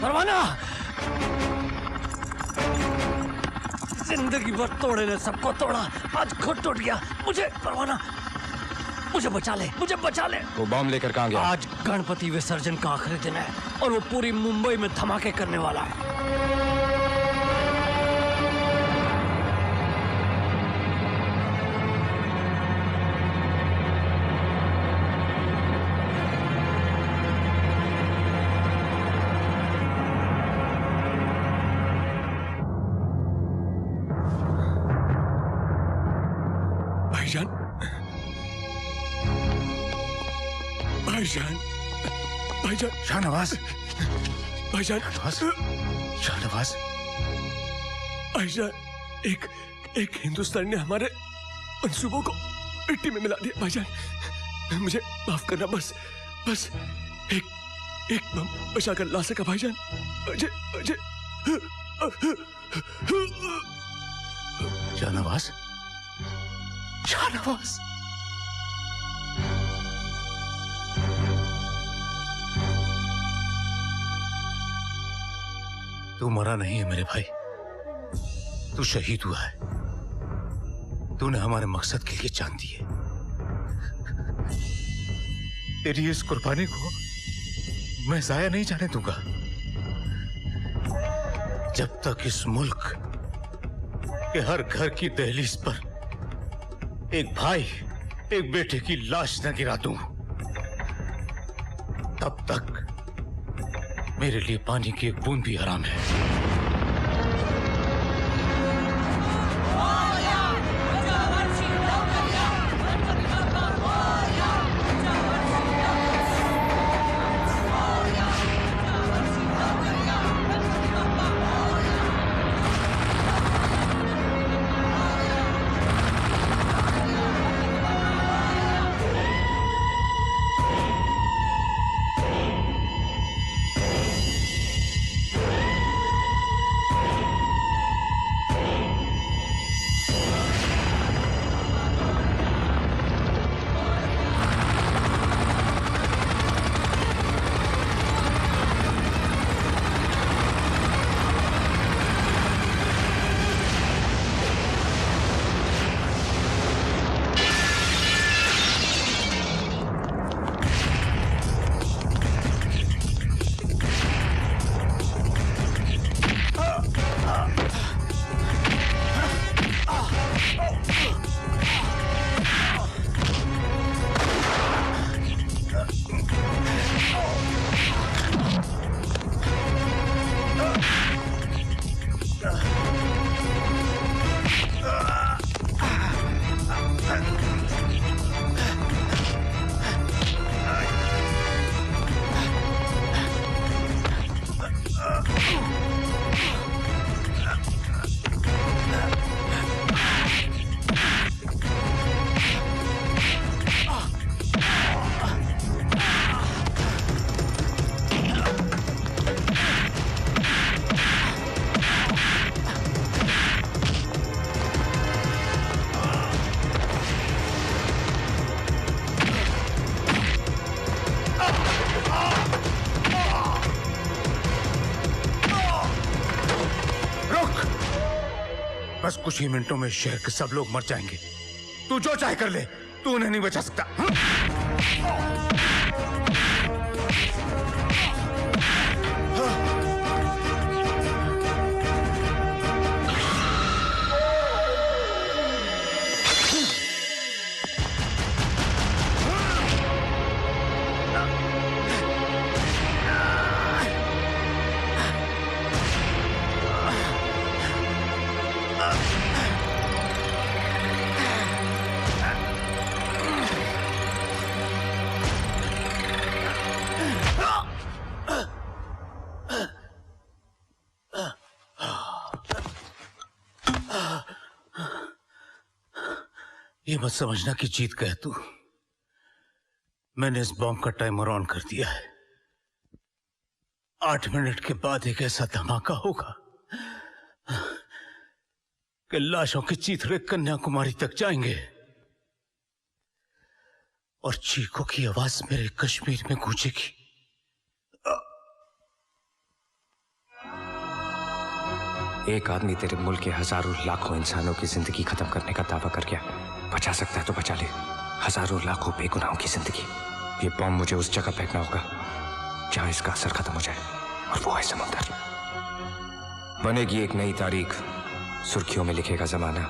S: परवाना, जिंदगी भर तोड़े ने सबको तोड़ा, आज खुद टूट गया। मुझे परवाना, मुझे बचा ले, मुझे बचा ले।
F: वो बॉम्ब लेकर कहाँ गया?
S: आज गणपति विसर्जन का आखिरी दिन है और वो पूरी मुंबई में धमाके करने वाला है।
D: भाईजान, भाईजान, भाईजान,
A: शाहनवाज,
D: भाईजान,
A: शाहनवाज,
D: भाईजान, एक हिंदुस्तानी ने हमारे मंसूबों को मिट्टी में मिला दिया। भाईजान, मुझे माफ करना, बस एक बम बचा कर ला सका भाईजान। मुझे
A: शाहनवाज, शाहनवाज, तू मरा नहीं है मेरे भाई, तू शहीद हुआ है। तूने हमारे मकसद के लिए जान दी है। तेरी इस कुर्बानी को मैं जाया नहीं जाने दूंगा। जब तक इस मुल्क के हर घर की दहलीज पर एक भाई एक बेटे की लाश न गिरा दूं, तब तक मेरे लिए पानी की एक बूंद भी हराम है। बस कुछ ही मिनटों में शहर के सब लोग मर जाएंगे। तू जो चाहे कर ले, तू उन्हें नहीं बचा सकता। ये मत समझना कि जीत गया तू। मैंने इस बॉम्ब का टाइमर ऑन कर दिया है। 8 मिनट के बाद एक ऐसा धमाका होगा कि लाशों के चीथड़े कन्याकुमारी तक जाएंगे और चीखों की आवाज मेरे कश्मीर में गूंजेगी।
T: एक आदमी तेरे मुल्क के हजारों लाखों इंसानों की जिंदगी खत्म करने का दावा कर गया। बचा सकता है तो बचा ले हजारों लाखों बेगुनाहों की जिंदगी। ये बॉम्ब मुझे उस जगह फेंकना होगा जहां इसका असर खत्म हो जाए, और वो है समुद्र। बनेगी एक नई तारीख, सुर्खियों में लिखेगा जमाना,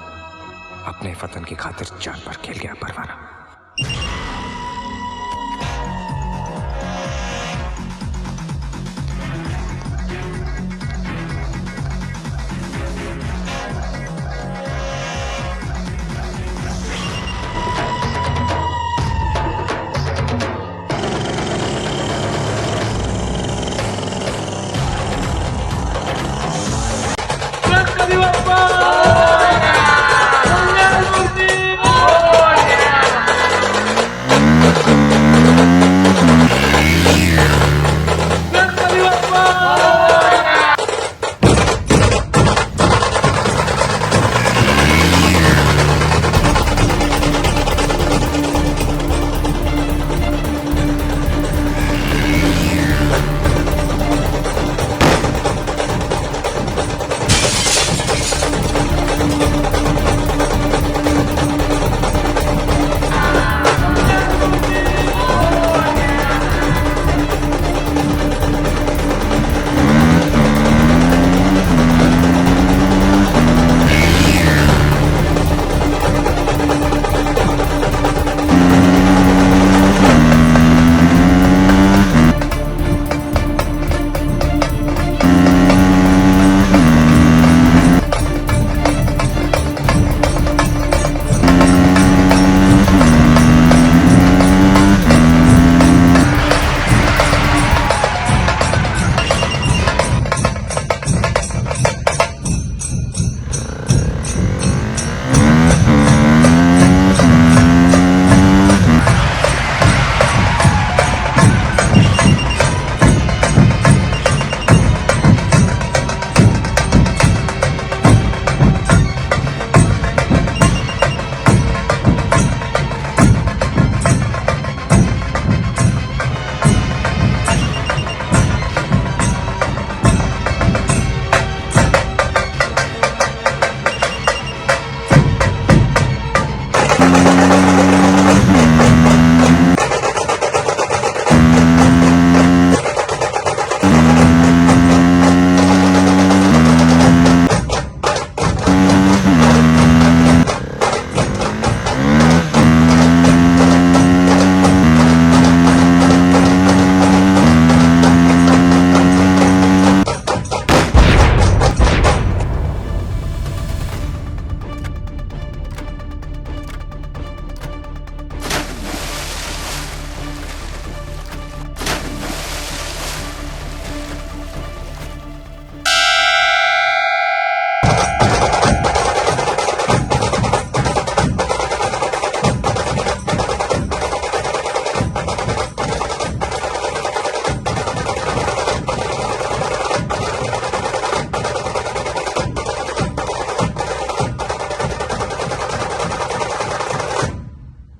T: अपने वतन की खातिर जान पर खेल गया परवाना।